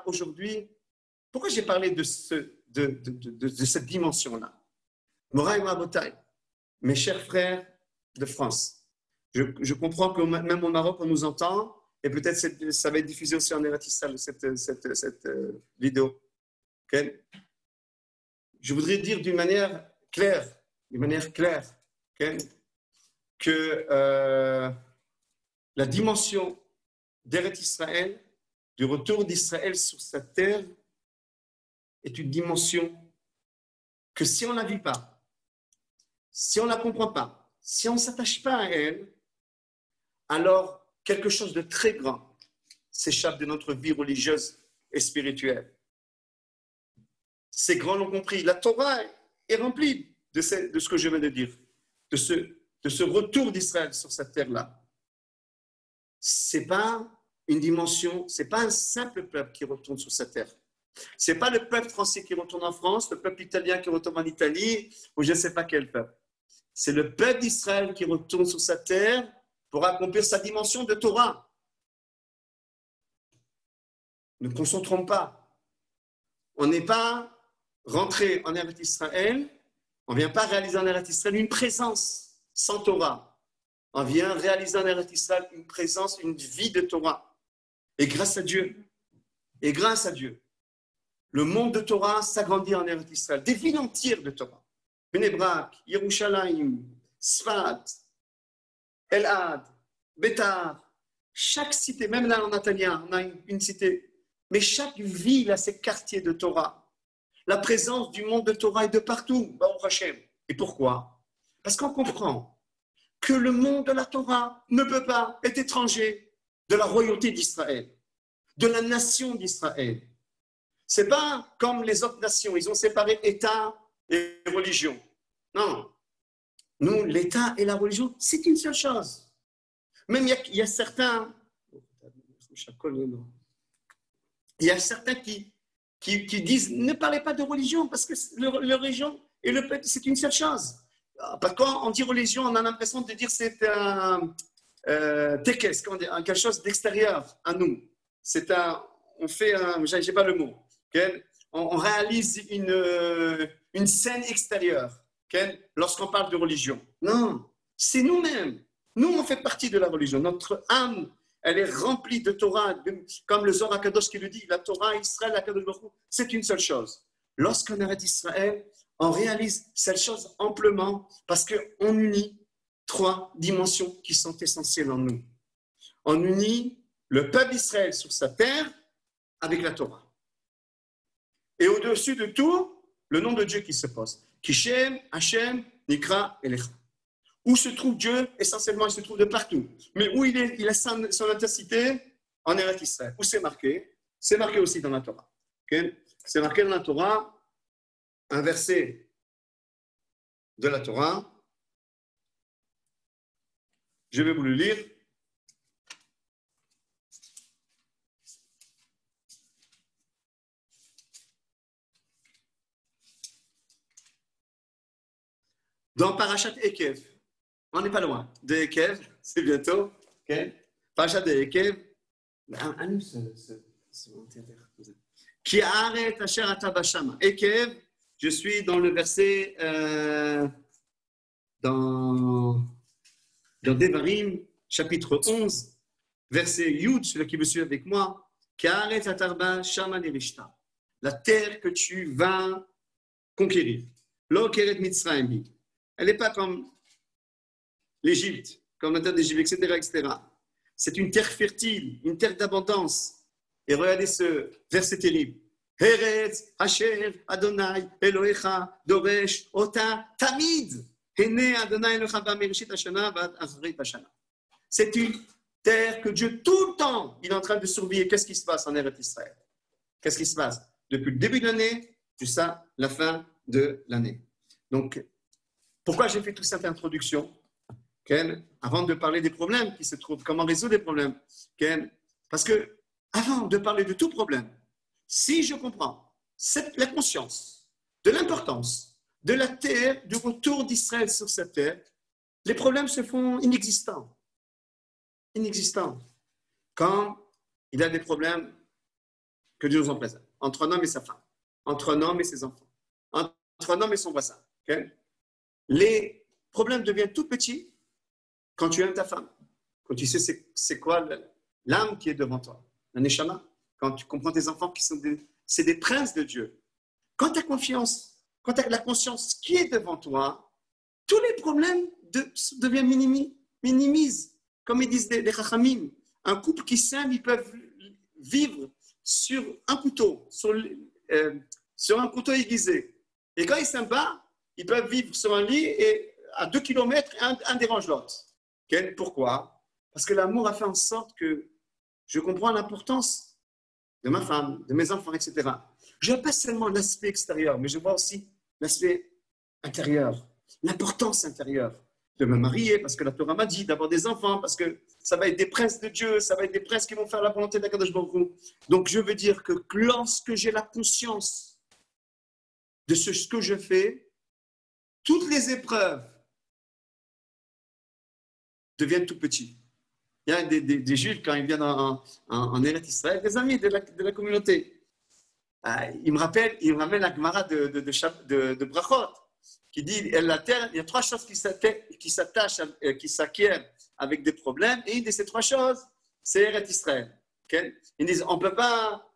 aujourd'hui, pourquoi j'ai parlé de cette dimension-là? Moraï Mabotaï, mes chers frères de France, je comprends que même au Maroc, on nous entend, et peut-être ça va être diffusé aussi en Eretz Israël, cette vidéo. Okay? Je voudrais dire d'une manière claire, okay, que la dimension d'Eretz Israël, du retour d'Israël sur sa terre, est une dimension que si on ne la vit pas, si on ne la comprend pas, si on ne s'attache pas à elle, alors quelque chose de très grand s'échappe de notre vie religieuse et spirituelle. Ces grands l'ont compris. La Torah est remplie de ce que je viens de dire, de ce retour d'Israël sur cette terre-là. Ce n'est pas une dimension, ce n'est pas un simple peuple qui retourne sur cette terre. Ce n'est pas le peuple français qui retourne en France, le peuple italien qui retourne en Italie, ou je ne sais pas quel peuple. C'est le peuple d'Israël qui retourne sur sa terre pour accomplir sa dimension de Torah. Ne concentrons pas. On n'est pas rentré en Eretz Israël, on ne vient pas réaliser en Eretz Israël une présence sans Torah. On vient réaliser en Eretz Israël une présence, une vie de Torah. Et grâce à Dieu, le monde de Torah s'agrandit en Eretz Israël. Des villes entières de Torah. Bnei Brak, Yerushalayim, Sfat, Elad, Betar. Chaque cité, même là en Natania, on a une cité. Mais chaque ville a ses quartiers de Torah. La présence du monde de Torah est de partout, Baruch Hashem. Et pourquoi? Parce qu'on comprend que le monde de la Torah ne peut pas être étranger de la royauté d'Israël, de la nation d'Israël. Ce n'est pas comme les autres nations, ils ont séparé État et religion. Non, nous, l'État et la religion, c'est une seule chose. Même il y a certains qui disent ne parlez pas de religion parce que la religion et le peuple, c'est une seule chose. Parce que quand on dit religion, on a l'impression de dire c'est un tekes, quelque chose d'extérieur à nous. On fait j'ai pas le mot. Okay? On réalise une scène extérieure lorsqu'on parle de religion. Non, c'est nous-mêmes. Nous, on fait partie de la religion. Notre âme, elle est remplie de Torah, comme le Zohar HaKadosh qui le dit, la Torah, Israël, HaKadosh Baruch Hu, c'est une seule chose. Lorsqu'on arrête Israël, on réalise cette chose amplement parce qu'on unit trois dimensions qui sont essentielles en nous. On unit le peuple d'Israël sur sa terre avec la Torah. Et au-dessus de tout, le nom de Dieu qui se pose. Kishem, Hashem, Nikra, Elecha. Où se trouve Dieu? Essentiellement, il se trouve de partout. Mais où il a son intensité? En Eretz Israël. Où c'est marqué? C'est marqué aussi dans la Torah. Okay? C'est marqué dans la Torah, un verset de la Torah. Je vais vous le lire. Dans Parashat Ekev, on n'est pas loin de Ekev, c'est bientôt. Okay? Parashat de Ekev, Ki haaret asher ata bashama. Ekev, je suis dans le verset dans Devarim, chapitre 11, verset Yud, celui qui me suit avec moi. Ki haaret atarba shama nirishta. La terre que tu vas conquérir. Lo keret Mitzrayim. Elle n'est pas comme l'Égypte, comme la terre d'Égypte, etc., etc. C'est une terre fertile, une terre d'abondance. Et regardez ce verset terrible. Eretz, Asher, Adonai, Elohecha, Doresh, Ota, Tamid. Hene Adonai Elohecha ba'mereshit hashana va'ad achrit hashana. C'est une terre que Dieu, tout le temps, il est en train de surveiller. Qu'est-ce qui se passe en Eretz Israël? Qu'est-ce qui se passe? Depuis le début de l'année jusqu'à la fin de l'année. Donc, pourquoi j'ai fait toute cette introduction? Avant de parler des problèmes qui se trouvent, comment résoudre les problèmes? Parce que, avant de parler de tout problème, si je comprends la conscience de l'importance de la terre, du retour d'Israël sur cette terre, les problèmes se font inexistants. Inexistants. Quand il y a des problèmes que Dieu nous en présente, entre un homme et sa femme, entre un homme et ses enfants, entre un homme et son voisin. Okay? les problèmes deviennent tout petits quand tu aimes ta femme, quand tu sais c'est quoi l'âme qui est devant toi, un neshama, quand tu comprends tes enfants qui sont c'est des princes de Dieu. Quand tu as confiance, quand tu as la conscience qui est devant toi, tous les problèmes deviennent minimisés. Comme ils disent les chachamim, un couple qui s'aime, ils peuvent vivre sur un couteau, sur un couteau aiguisé. Et quand ils s'aiment pas, ils peuvent vivre sur un lit et à 2 kilomètres, un dérange l'autre. Okay? Pourquoi? Parce que l'amour a fait en sorte que je comprends l'importance de ma femme, de mes enfants, etc. Je ne vois pas seulement l'aspect extérieur, mais je vois aussi l'aspect intérieur, l'importance intérieure de me marier, parce que la Torah m'a dit d'avoir des enfants, parce que ça va être des princes de Dieu, ça va être des princes qui vont faire la volonté d'Akadosh Baruch Hu. Donc je veux dire que lorsque j'ai la conscience de ce que je fais, toutes les épreuves deviennent tout petits. Il y a des Juifs, quand ils viennent en Eretz Israël, des amis de la communauté. Ils me ramènent la Gemara de Brachot, qui dit la terre, il y a 3 choses qui s'attachent, qui s'acquièrent avec des problèmes, et une de ces 3 choses, c'est Eretz Israël. Okay? Ils disent on ne peut pas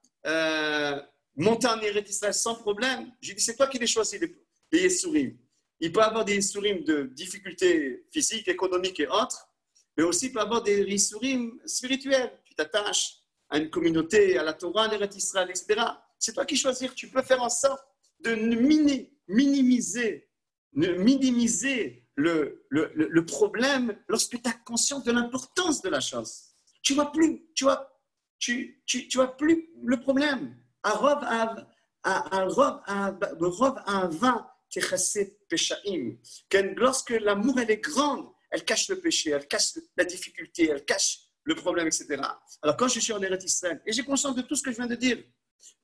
monter en Eretz Israël sans problème. J'ai dit c'est toi qui les choisis, les Yesourim. Il peut y avoir des Yesourim de difficultés physiques, économiques et autres, mais aussi il peut y avoir des Yesourim spirituels. Tu t'attaches à une communauté, à la Torah, à l'Eretz Israël, etc. C'est toi qui choisis. Tu peux faire en sorte de minimiser le problème lorsque tu as conscience de l'importance de la chose. Tu vois plus le problème. Lorsque l'amour elle est grande, elle cache le péché, elle cache la difficulté, elle cache le problème, etc. Alors quand je suis en Eretz Israël, et j'ai conscience de tout ce que je viens de dire,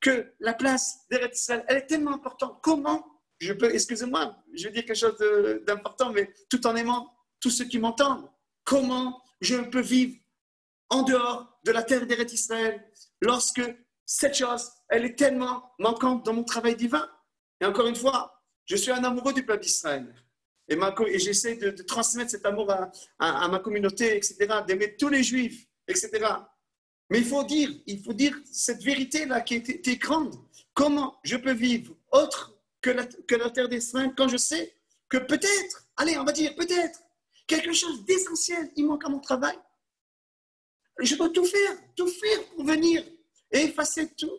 que la place d'Eretz Israël, elle est tellement importante. Comment je peux, excusez-moi, je vais dire quelque chose d'important, mais tout en aimant tous ceux qui m'entendent, comment je peux vivre en dehors de la terre d'Eretz Israël lorsque cette chose, elle est tellement manquante dans mon travail divin? Et encore une fois, je suis un amoureux du peuple d'Israël. Et j'essaie de transmettre cet amour à ma communauté, etc., d'aimer tous les Juifs, etc. Mais il faut dire cette vérité-là qui est grande. Comment je peux vivre autre que la terre d'Israël quand je sais que peut-être, allez, on va dire peut-être, quelque chose d'essentiel, il manque à mon travail. Je dois tout faire pour venir et effacer tout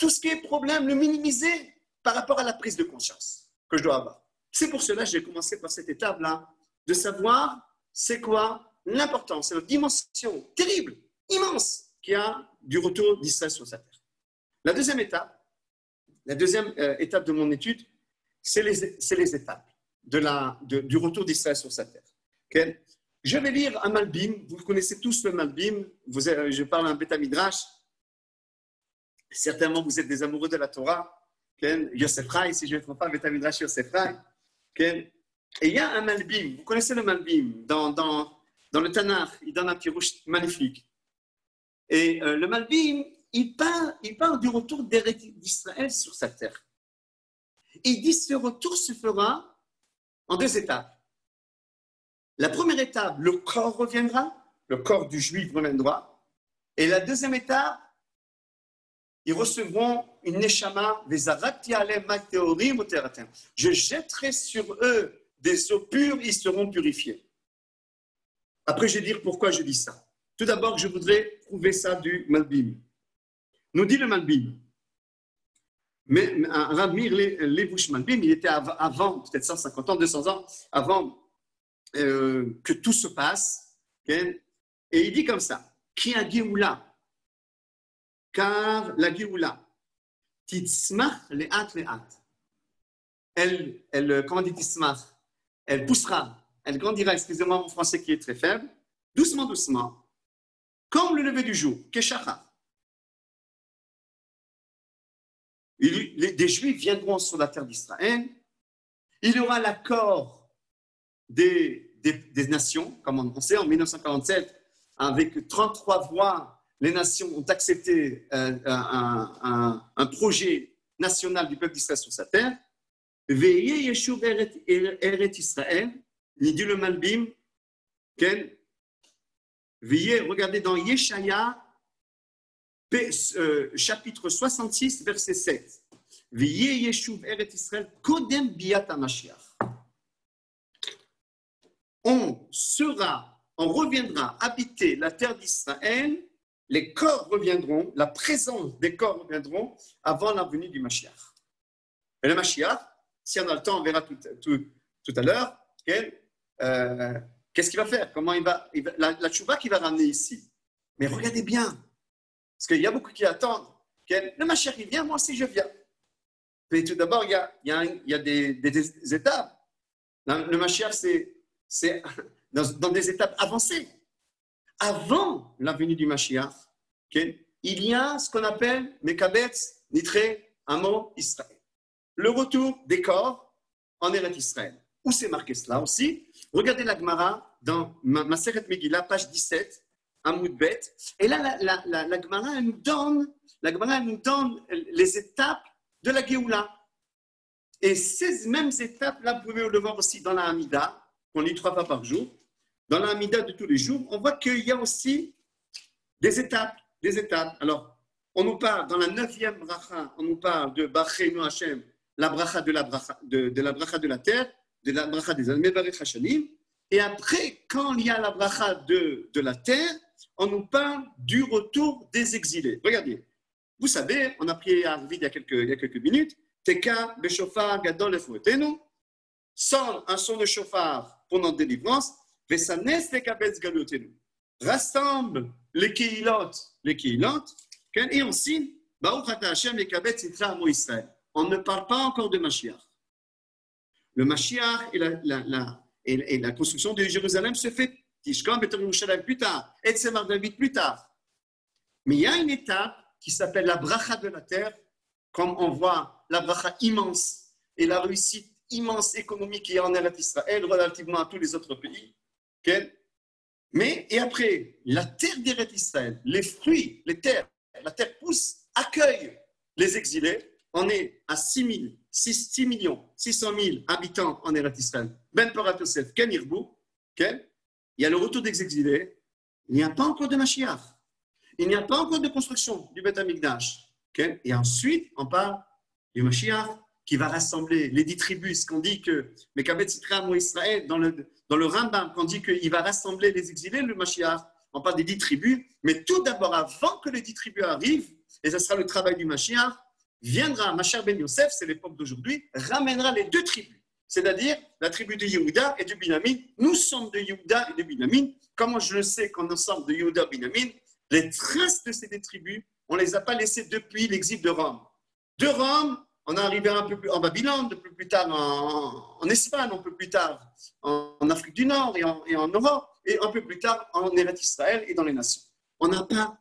ce qui est problème, le minimiser par rapport à la prise de conscience que je dois avoir. C'est pour cela que j'ai commencé par cette étape-là, de savoir c'est quoi l'importance, la dimension terrible, immense qu'il y a du retour d'Israël sur sa terre. La deuxième étape de mon étude, c'est les étapes du retour d'Israël sur sa terre. Okay? Je vais lire un Malbim, vous connaissez tous le Malbim, je parle un Beth Midrash, certainement vous êtes des amoureux de la Torah, okay? Yosef Rai, si je ne me trompe pas, Beth Midrash Yosef Rai. Okay? Et il y a un Malbim, vous connaissez le Malbim, dans le Tanakh, il donne un pirouche magnifique. Et le Malbim, il parle du retour d'Israël sur sa terre. Il dit que ce retour se fera en 2 étapes. La première étape, le corps reviendra, le corps du juif reviendra. Et la deuxième étape, ils recevront une neshama, je jetterai sur eux des eaux pures, ils seront purifiés. Après, je vais dire pourquoi je dis ça. Tout d'abord, je voudrais prouver ça du Malbim. Nous dit le Malbim. Mais Ramir Levush Malbim, il était avant, peut-être 150 ans, 200 ans, avant que tout se passe. Okay? Et il dit comme ça, Ki a Géoula, car la Géoula, Titzmach le'at le'at. Comment dit Titzmach? Elle poussera, elle grandira, excusez-moi mon français qui est très faible, doucement, doucement, comme le lever du jour, Keshachar. Des Juifs viendront sur la terre d'Israël, il y aura l'accord des nations, comme on sait, en 1947, avec 33 voix, les nations ont accepté un projet national du peuple d'Israël sur sa terre. Veillez Yeshuv Eret Israël, ni dit le Malbim, veillez, regardez dans Yeshaya, chapitre 66, verset 7. Veillez Yeshuv Eret Israël, Kodem Biat HaMashiach. On reviendra habiter la terre d'Israël, les corps reviendront, la présence des corps reviendront avant la venue du Mashiach. Et le Mashiach, si on a le temps, on verra tout à l'heure, qu'est-ce qu'il va faire? Comment la tchouva qu'il va ramener ici. Mais regardez bien, parce qu'il y a beaucoup qui attendent. Le Mashiach, il vient, moi aussi je viens. Mais tout d'abord, il y a des étapes. Le Mashiach, c'est dans des étapes avancées. Avant la venue du Mashiach, il y a ce qu'on appelle Mekabetz, Nitre, Amo, Israël. Le retour des corps en Eretz Israël. Où c'est marqué cela aussi? Regardez la Gemara dans Maseret Megillah, page 17, Amoud Bet. Et là, la Gemara, elle nous donne les étapes de la Géoula. Et ces mêmes étapes-là, vous pouvez le voir aussi dans la Hamida, qu'on lit 3 fois par jour. Dans la Hamida de tous les jours, on voit qu'il y a aussi des étapes. Alors, on nous parle, dans la 9e bracha, on nous parle de Bachenu Hashem, la bracha de la bracha de la terre, de la bracha des Mevarech Hashanim. Et après, quand il y a la bracha de la terre, on nous parle du retour des exilés. Regardez, vous savez, on a prié à Arvid il y a quelques minutes, Teka beshofar gadol efuetenu, sonne un son de chauffard pour notre délivrance, Vesanes tekabetz galutenu, rassemble les keilot, et on signe, Baruch ata Hashem lekabetz itra amo Israël. On ne parle pas encore de Mashiach. Le Mashiach et la construction de Jérusalem se fait Tishkam Betor Yerushalayim plus tard, et Tzemar David plus tard. Mais il y a une étape qui s'appelle la bracha de la terre, comme on voit la bracha immense et la réussite immense économique qu'il y a en Eretz Israël relativement à tous les autres pays. Mais, et après, la terre d'Eretz Israël, les fruits, la terre pousse, accueille les exilés. On est à 6 600 000 habitants en Eretz Israël. Ben Porat Yosef, Ken Irbou, il y a le retour des exilés. Il n'y a pas encore de Mashiach. Il n'y a pas encore de construction du Beth Amikdash. Et ensuite, on parle du Mashiach qui va rassembler les 10 tribus. Qu'on dit que Mekabetz Itra Amo Israël, dans le Rambam, qu'on dit qu'il va rassembler les exilés, le Mashiach. On parle des 10 tribus. Mais tout d'abord, avant que les 10 tribus arrivent, et ce sera le travail du Mashiach, viendra Mashiach ben Yosef, c'est l'époque d'aujourd'hui, ramènera les 2 tribus, c'est-à-dire la tribu de Yehuda et de Binyamin. Nous sommes de Yehuda et de Binyamin. Comment je le sais qu'on est ensemble de Yehuda et Binyamin? Les traces de ces 2 tribus, on ne les a pas laissées depuis l'exil de Rome. De Rome, on est arrivé un peu plus en Babylone, un peu plus tard en Espagne, un peu plus tard en Afrique du Nord et en Europe, et un peu plus tard en Eretz Israël et dans les nations. On n'a pas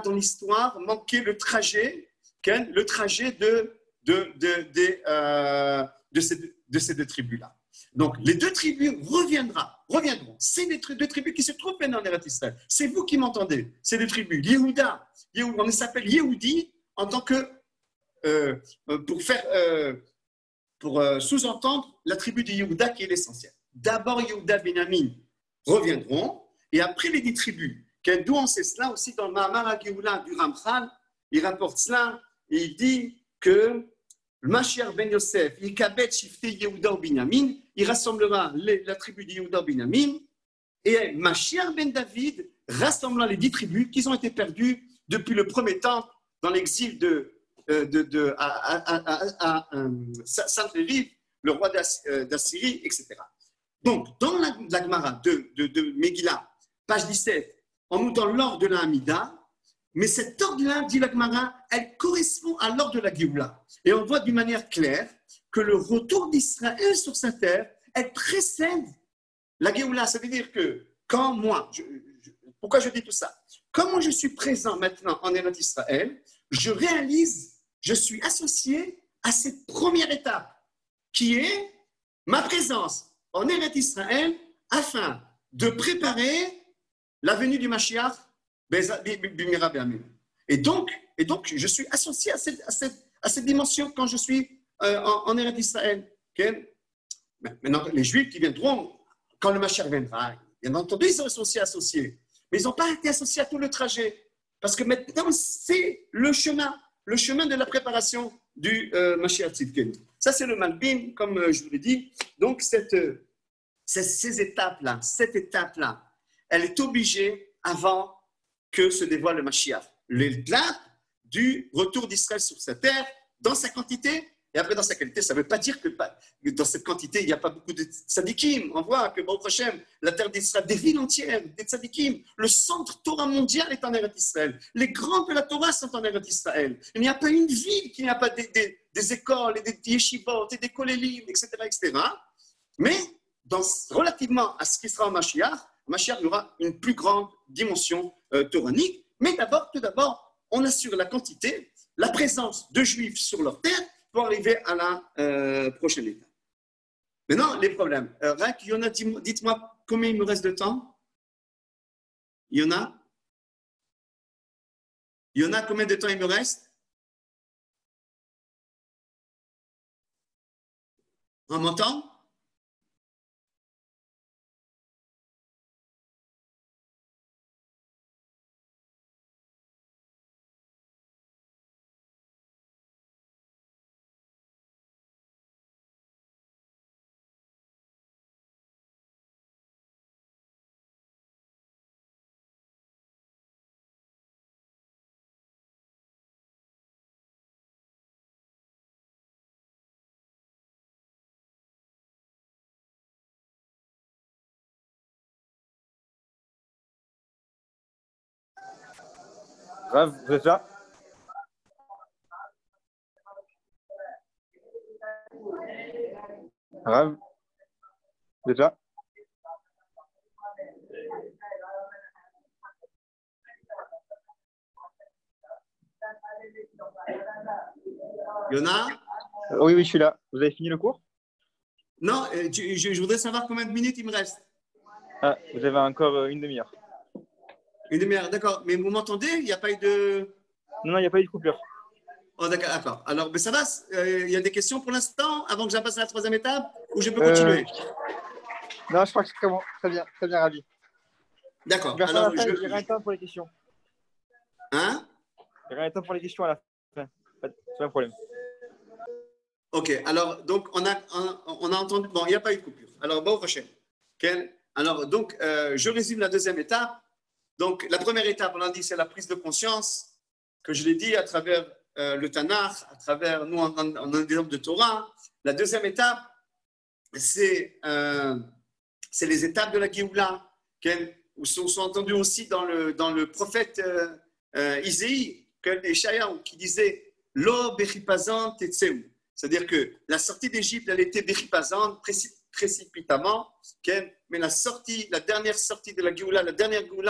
dans l'histoire manqué le trajet de ces 2 tribus-là. Donc, les 2 tribus reviendront. C'est les 2 tribus qui se trouvent maintenant en Eretz Israël. C'est vous qui m'entendez. C'est 2 tribus. Yehuda, on s'appelle Yehudi en tant que pour sous-entendre la tribu de Yehuda qui est l'essentiel. D'abord, Yehuda, Benyamin reviendront, et après les 10 tribus. D'où on sait cela aussi dans le Mahamar HaGeoula du Ramchal, il rapporte cela et il dit que le Mashiach ben Yosef, Yikabet Shifte Yehuda ou Binyamin, il rassemblera la tribu de Yehuda ou Binyamin, et Mashiach ben David rassemblera les 10 tribus qui ont été perdues depuis le premier temps dans l'exil Sancheriv, le roi d'Assyrie, etc. Donc, dans la Gemara de Megillah, page 17, on nous donne l'ordre de la Hamida, mais cet ordre-là, dit la Gemara, elle correspond à l'ordre de la Géoula. Et on voit d'une manière claire que le retour d'Israël sur sa terre, elle précède la Géoula. Ça veut dire que quand moi, pourquoi je dis tout ça? Quand moi je suis présent maintenant en Eretz Israël, je suis associé à cette première étape, qui est ma présence en Eretz Israël afin de préparer la venue du Mashiach, et donc, je suis associé à cette dimension quand je suis en Eretz Israël. Okay? Maintenant, les Juifs qui viendront, quand le Mashiach viendra, bien entendu, ils sont aussi associés. Mais ils n'ont pas été associés à tout le trajet. Parce que maintenant, c'est le chemin de la préparation du Mashiach Tzidkenu. Ça, c'est le Malbim, comme je vous l'ai dit. Donc, cette étape-là, elle est obligée avant que se dévoile le Mashiach. L'étape du retour d'Israël sur sa terre, dans sa quantité, et après dans sa qualité. Ça ne veut pas dire que dans cette quantité, il n'y a pas beaucoup de tzadikim. On voit que, bon, prochain, la terre d'Israël, des villes entières, des tzadikim, le centre Torah mondial est en Eretz Israël. Les grands de la Torah sont en Eretz Israël. Il n'y a pas une ville qui n'a pas des écoles, et des yeshivot, et des kolélim, etc., etc. Mais, relativement à ce qui sera en Mashiach, il y aura une plus grande dimension toranique. Mais tout d'abord, on assure la quantité, la présence de Juifs sur leur terre pour arriver à la prochaine étape. Maintenant, les problèmes. Rak, Yona, dites-moi combien il me reste de temps. Yona, combien de temps il me reste? On m'entend? Rav, vous êtes là? Rav, vous êtes là? Yona? Oui, je suis là. Vous avez fini le cours? Non, je voudrais savoir combien de minutes il me reste. Ah, vous avez encore une demi-heure. Une demi-heure, d'accord. Mais vous m'entendez? Il n'y a pas eu de... Non, il n'y a pas eu de coupure. Oh, d'accord. Alors, mais ça va? Il y a des questions pour l'instant, avant que je passe à la troisième étape, ou je peux continuer? Non, je crois que c'est bon. Très bien, Ravi. D'accord. Alors, il y aura un temps pour les questions. Hein? Il y aura un temps pour les questions à la fin. C'est pas un problème. Ok, alors, donc, on a entendu... Bon, il n'y a pas eu de coupure. Alors, bon, prochain. Okay. Alors, donc, je résume la deuxième étape. Donc, la première étape, on a dit, c'est la prise de conscience, que je l'ai dit à travers le Tanakh, à travers, nous, on a des exemples de Torah. La deuxième étape, c'est les étapes de la Géoula, où sont entendues aussi dans le prophète Isaïe, qui disait « Lo bechipazan tetseu ». C'est-à-dire que la sortie d'Égypte, elle était bechipazan, précipitamment, mais la dernière sortie de la Géoula,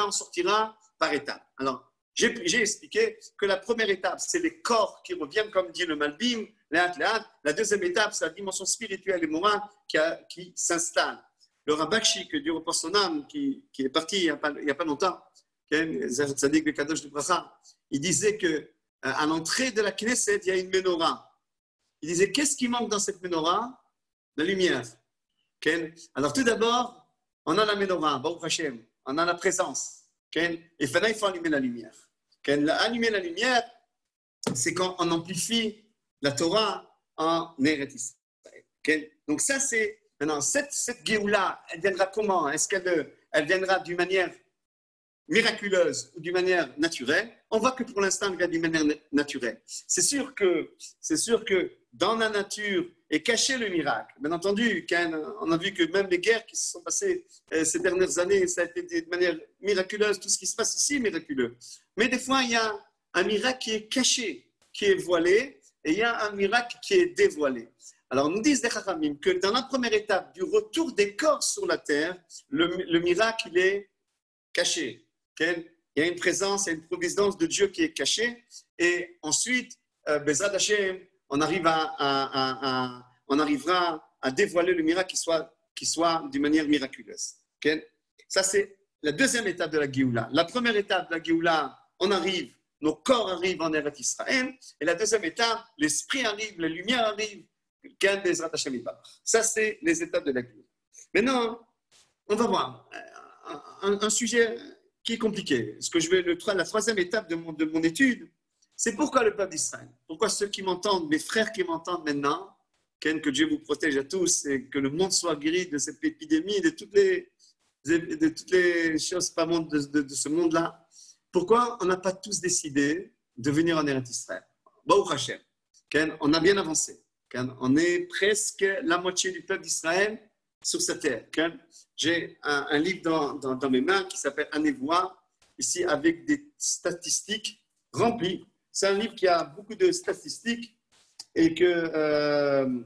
on sortira par étapes. Alors, j'ai expliqué que la première étape, c'est les corps qui reviennent, comme dit le Malbim, la deuxième étape, c'est la dimension spirituelle et morale qui s'installe. Le Rabakshi, que Dieu repose son âme, qui est parti il n'y a pas longtemps, Tzadik Bekadosh de Bracha, il disait qu'à l'entrée de la Knesset, il y a une menorah. Il disait, qu'est-ce qui manque dans cette menorah? La lumière. Alors tout d'abord, on a la menorah, Baruch Hashem, on a la présence. Et maintenant, il faut allumer la lumière. Allumer la lumière, c'est quand on amplifie la Torah en Eretz Israël. Donc ça, c'est... Maintenant, cette Géoula, elle viendra comment? Est-ce qu'elle viendra d'une manière miraculeuse ou d'une manière naturelle? On voit que pour l'instant, elle vient d'une manière naturelle. C'est sûr que dans la nature est caché le miracle. Bien entendu, on a vu que même les guerres qui se sont passées ces dernières années, ça a été de manière miraculeuse. Tout ce qui se passe ici est miraculeux. Mais des fois, il y a un miracle qui est caché, qui est voilé, et il y a un miracle qui est dévoilé. Alors, nous disent les Chachamim que dans la première étape du retour des corps sur la terre, le miracle, il est caché. Il y a une présence, il y a une providence de Dieu qui est cachée. Et ensuite, Bezrat Hashem, on arrivera à dévoiler le miracle qui soit d'une manière miraculeuse. Ça, c'est la deuxième étape de la Géoula. La première étape de la Géoula, nos corps arrivent en Eretz Israël. Et la deuxième étape, l'esprit arrive, la lumière arrive. qu'un des Hashem. Ça, c'est les étapes de la Géoula. Maintenant, on va voir un sujet qui est compliqué. Ce que je vais, la troisième étape de mon étude, c'est pourquoi le peuple d'Israël. Pourquoi ceux qui m'entendent, mes frères qui m'entendent maintenant, que Dieu vous protège à tous et que le monde soit guéri de cette épidémie, de toutes les choses pas bonnes de ce monde-là. Pourquoi on n'a pas tous décidé de venir en Eretz Israël? Baruch Hashem. On a bien avancé. On est presque la moitié du peuple d'Israël sur cette terre. J'ai un livre dans mes mains qui s'appelle Anevoa, ici avec des statistiques remplies. C'est un livre qui a beaucoup de statistiques et que, vous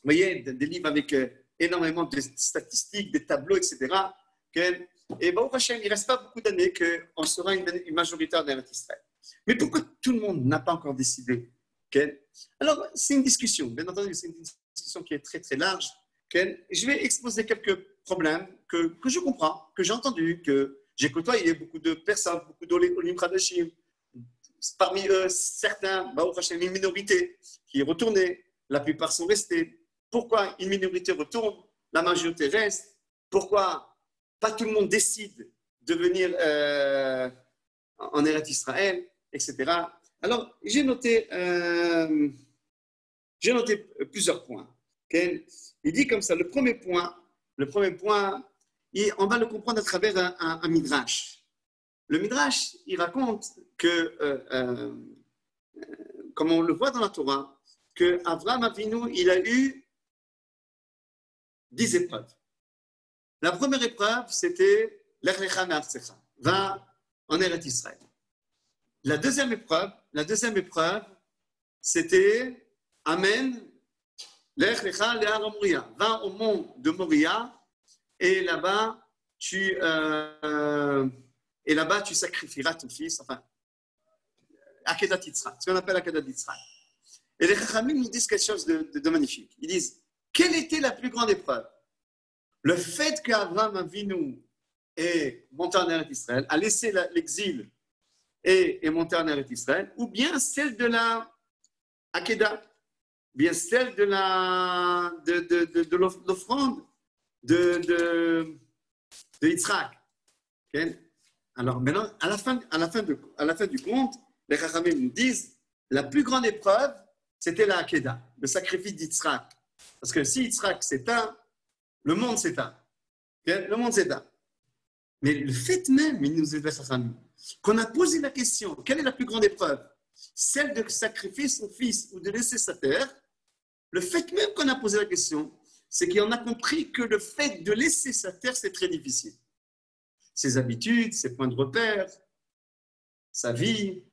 voyez, des livres avec énormément de statistiques, des tableaux, etc. Et Baruch Hashem, il ne reste pas beaucoup d'années qu'on sera une majorité en Eretz Israël. Mais pourquoi tout le monde n'a pas encore décidé? Alors, c'est une discussion. Bien entendu, c'est une discussion qui est très, très large. Je vais exposer quelques problèmes que je comprends, que j'ai entendus, que j'ai côtoyé beaucoup de personnes, beaucoup d'Olim Khadashim. Parmi eux, certains, Baruch Hashem, une minorité qui est retournée. La plupart sont restés. Pourquoi une minorité retourne? La majorité reste. Pourquoi pas tout le monde décide de venir en Eretz Israël, etc. Alors, j'ai noté plusieurs points. Okay? Il dit comme ça, le premier point, on va le comprendre à travers un midrash. Le midrash, il raconte que, comme on le voit dans la Torah, que Avraham Avinu, il a eu 10 épreuves. La première épreuve, c'était Lech lecha me'artzecha, va en Eretz Israël. La deuxième épreuve, c'était Amen, Lech lecha le'ar Moria, va au mont de Moria et là-bas tu sacrifieras ton fils, enfin, Akedat Yitzhak, ce qu'on appelle Akedat Yitzhak. Et les Chachamim nous disent quelque chose de magnifique. Ils disent, quelle était la plus grande épreuve? Le fait qu'Abraham Avinu est monté en Eretz Israël, a laissé l'exil et est monté en Eretz Israël, ou bien celle de la Akedah, bien celle de l'offrande de Yitzhak. Okay? Alors maintenant, à la fin du compte, les Chachamim nous disent, la plus grande épreuve, c'était la Akedah, le sacrifice d'Yitzhak. Parce que si Yitzhak s'éteint, le monde s'éteint. Okay? Le monde s'éteint. Mais le fait même, il nous est qu'on a posé la question, quelle est la plus grande épreuve? Celle de sacrifier son fils ou de laisser sa terre. Le fait même qu'on a posé la question, c'est qu'on a compris que le fait de laisser sa terre, c'est très difficile. Ses habitudes, ses points de repère, sa vie,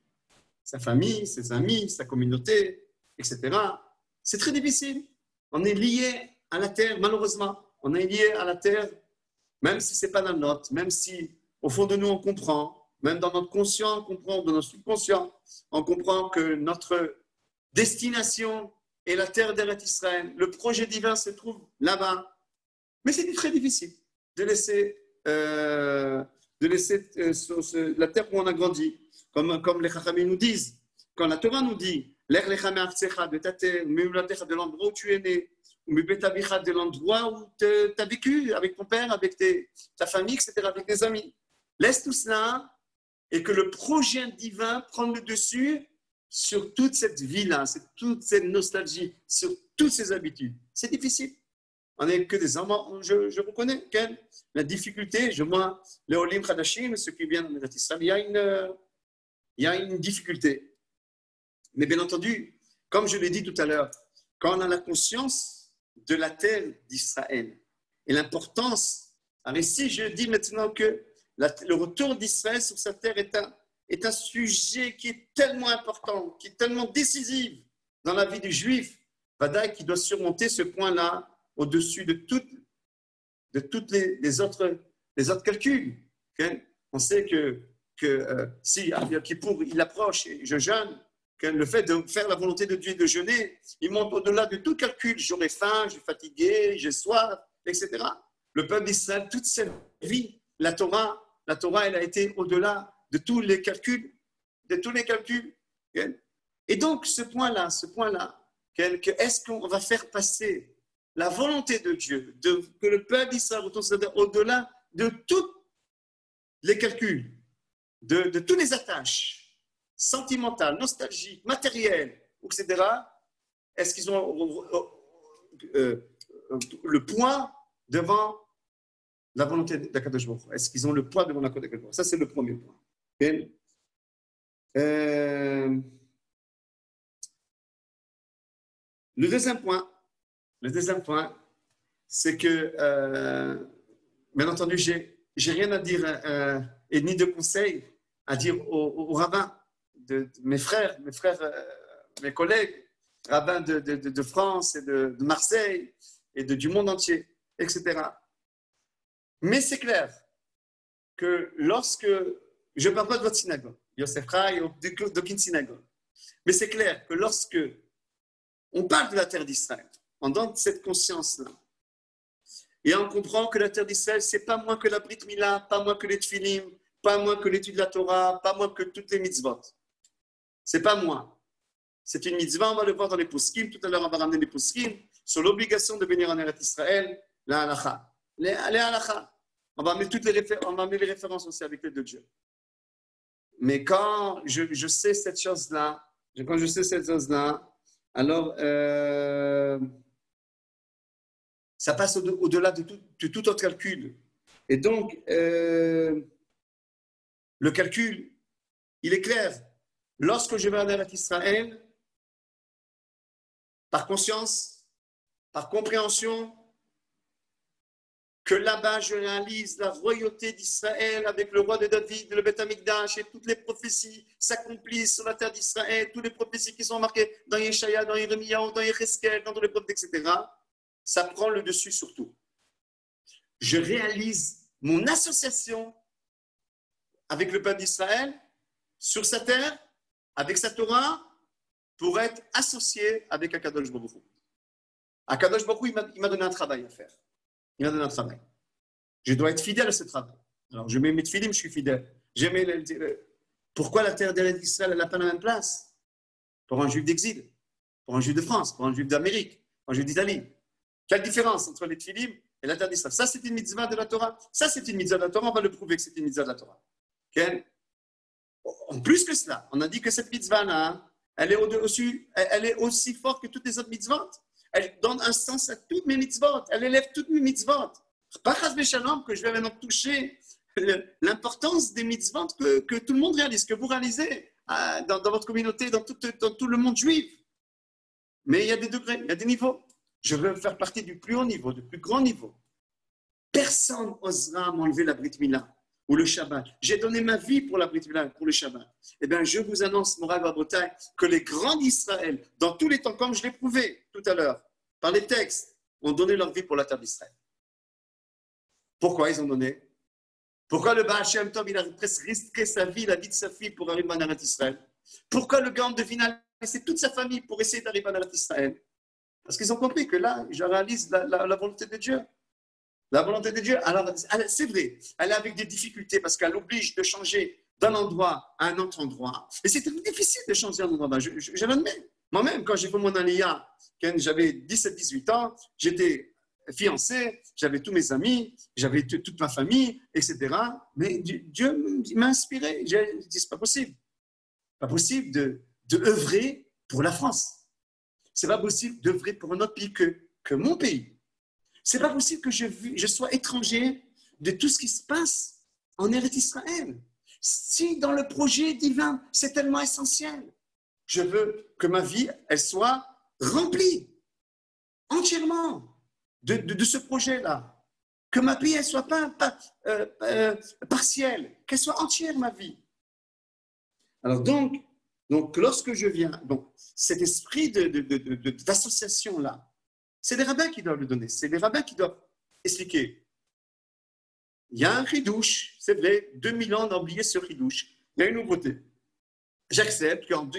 sa famille, ses amis, sa communauté, etc. C'est très difficile. On est lié à la terre, malheureusement. On est lié à la terre, même si ce n'est pas dans notre, même si au fond de nous on comprend, même dans notre conscient, on comprend, dans notre subconscient, on comprend que notre destination est la terre d'Eretz Israël. Le projet divin se trouve là-bas. Mais c'est très difficile de laisser la terre où on a grandi. Comme les Chachamim nous disent, quand la Torah nous dit Lech lecha me'artzecha, de ta terre, me'uladecha, de l'endroit où tu es né, ou me'betabicha, de l'endroit où tu as vécu avec ton père, avec ta famille, etc., avec tes amis. Laisse tout cela et que le projet divin prenne le dessus sur toute cette vie-là, sur toute cette nostalgie, sur toutes ces habitudes. C'est difficile. On n'est que des hommes. Je reconnais la difficulté. Je vois les Olim Khadashim, ceux qui viennent de l'Islam, il y a une difficulté. Mais bien entendu, comme je l'ai dit tout à l'heure, quand on a la conscience de la terre d'Israël et l'importance, alors ici je dis maintenant que le retour d'Israël sur sa terre est un sujet qui est tellement important, qui est tellement décisif dans la vie du Juif, Vadaï, qui doit surmonter ce point-là au-dessus de toutes les autres calculs. Okay? On sait que si à Yom Kippour il approche et je jeûne, que le fait de faire la volonté de Dieu et de jeûner, il monte au-delà de tout calcul. J'aurai faim, je suis fatigué, j'ai soif, etc. Le peuple d'Israël, toute sa vie, la Torah, elle a été au-delà de tous les calculs, Okay? Et donc ce point-là, Est-ce qu'on va faire passer la volonté de Dieu, que le peuple d'Israël retourne au-delà de tous les calculs, de toutes les attaches sentimentales, nostalgiques, matérielles, etc. Est-ce qu'ils ont le poids devant la volonté d'Akadosh Baruch Hu? Est-ce qu'ils ont le poids devant la volonté d'Akadosh Baruch Hu? Ça, c'est le premier point. Okay? Le deuxième point, c'est que, bien entendu, j'ai rien à dire et ni de conseils à dire aux rabbins, de mes frères, mes collègues, rabbins de France et de Marseille et du monde entier, etc. Mais c'est clair que lorsque, je ne parle pas de votre synagogue, Yosef Chai ou d'aucune synagogue, mais c'est clair que lorsque on parle de la terre d'Israël, on donne cette conscience-là, et on comprend que la terre d'Israël, ce n'est pas moins que la Brit Mila, pas moins que les Tfilim, pas moins que l'étude de la Torah, pas moins que toutes les mitzvot. Ce n'est pas moins. C'est une mitzvah, on va le voir dans les poskim. Tout à l'heure, on va ramener les poskim sur l'obligation de venir en Eretz Israël, la halacha. Les halacha. On va mettre les références aussi avec les deux dieux. Mais quand je sais cette chose-là, alors ça passe au-delà de tout autre calcul. Et donc, le calcul, il est clair. Lorsque je vais en Eretz Israël, par conscience, par compréhension, que là-bas je réalise la royauté d'Israël avec le roi de David, le Beth Amikdash, et toutes les prophéties s'accomplissent sur la terre d'Israël, toutes les prophéties qui sont marquées dans Yeshaya, dans Yeremiyahu, dans Yecheskel, dans tous les prophètes, etc. Ça prend le dessus sur tout. Je réalise mon association avec le peuple d'Israël sur sa terre, avec sa Torah, pour être associé avec Akadosh Baruch Hu. Akadosh Baruch Hu, il m'a donné un travail à faire. Il m'a donné un travail. Je dois être fidèle à ce travail. Alors, je mets mes tfilim, je suis fidèle. Pourquoi la terre d'Israël n'a pas la même place? Pour un juif d'exil, pour un juif de France, pour un juif d'Amérique, pour un juif d'Italie. Quelle différence entre les tfilim et la terre d'Israël? Ça, c'est une mitzvah de la Torah. Ça, c'est une mitzvah de la Torah. On va le prouver que c'est une mitzvah de la Torah. Okay? En plus que cela, on a dit que cette mitzvah-là, elle est aussi forte que toutes les autres mitzvot. Elle donne un sens à toutes mes mitzvot. Elle élève toutes mes mitzvot. Pas chas v'shalom que je vais maintenant toucher l'importance des mitzvot que tout le monde réalise, que vous réalisez dans votre communauté, dans tout le monde juif. Mais il y a des degrés, il y a des niveaux. Je veux faire partie du plus haut niveau, du plus grand niveau. Personne n'osera m'enlever la Brit Mila ou le Shabbat. J'ai donné ma vie pour la Brit Mila, pour le Shabbat. Eh bien, je vous annonce, Morav Rabotai, que les grands d'Israël, dans tous les temps, comme je l'ai prouvé tout à l'heure, par les textes, ont donné leur vie pour la terre d'Israël. Pourquoi ils ont donné? Pourquoi le Baal Shem Tov, il a presque risqué sa vie, la vie de sa fille pour arriver en Eretz Israël? Pourquoi le Gaon de Vilna a laissé toute sa famille pour essayer d'arriver en Eretz Israël? Parce qu'ils ont compris que là, je réalise la volonté de Dieu. La volonté de Dieu, alors c'est vrai, elle est avec des difficultés parce qu'elle oblige de changer d'un endroit à un autre endroit. Et c'est très difficile de changer d'un endroit. Je l'admets. Moi-même, quand j'ai fait mon aliyah, quand j'avais 17-18 ans, j'étais fiancé, j'avais tous mes amis, j'avais toute ma famille, etc. Mais Dieu m'a inspiré. J'ai dit, c'est pas possible. Pas possible de œuvrer pour la France. C'est pas possible d'œuvrer pour un autre pays que mon pays. C'est pas possible que je sois étranger de tout ce qui se passe en Eretz Israël. Si dans le projet divin, c'est tellement essentiel, je veux que ma vie, elle soit remplie entièrement de ce projet-là. Que ma vie, elle soit pas partielle, qu'elle soit entière, ma vie. Alors donc lorsque je viens, donc cet esprit d'association-là, c'est les rabbins qui doivent le donner. C'est les rabbins qui doivent expliquer. Il y a un chidouche, c'est vrai, 2000 ans on a oublié ce chidouche. Il y a une nouveauté. J'accepte qu'en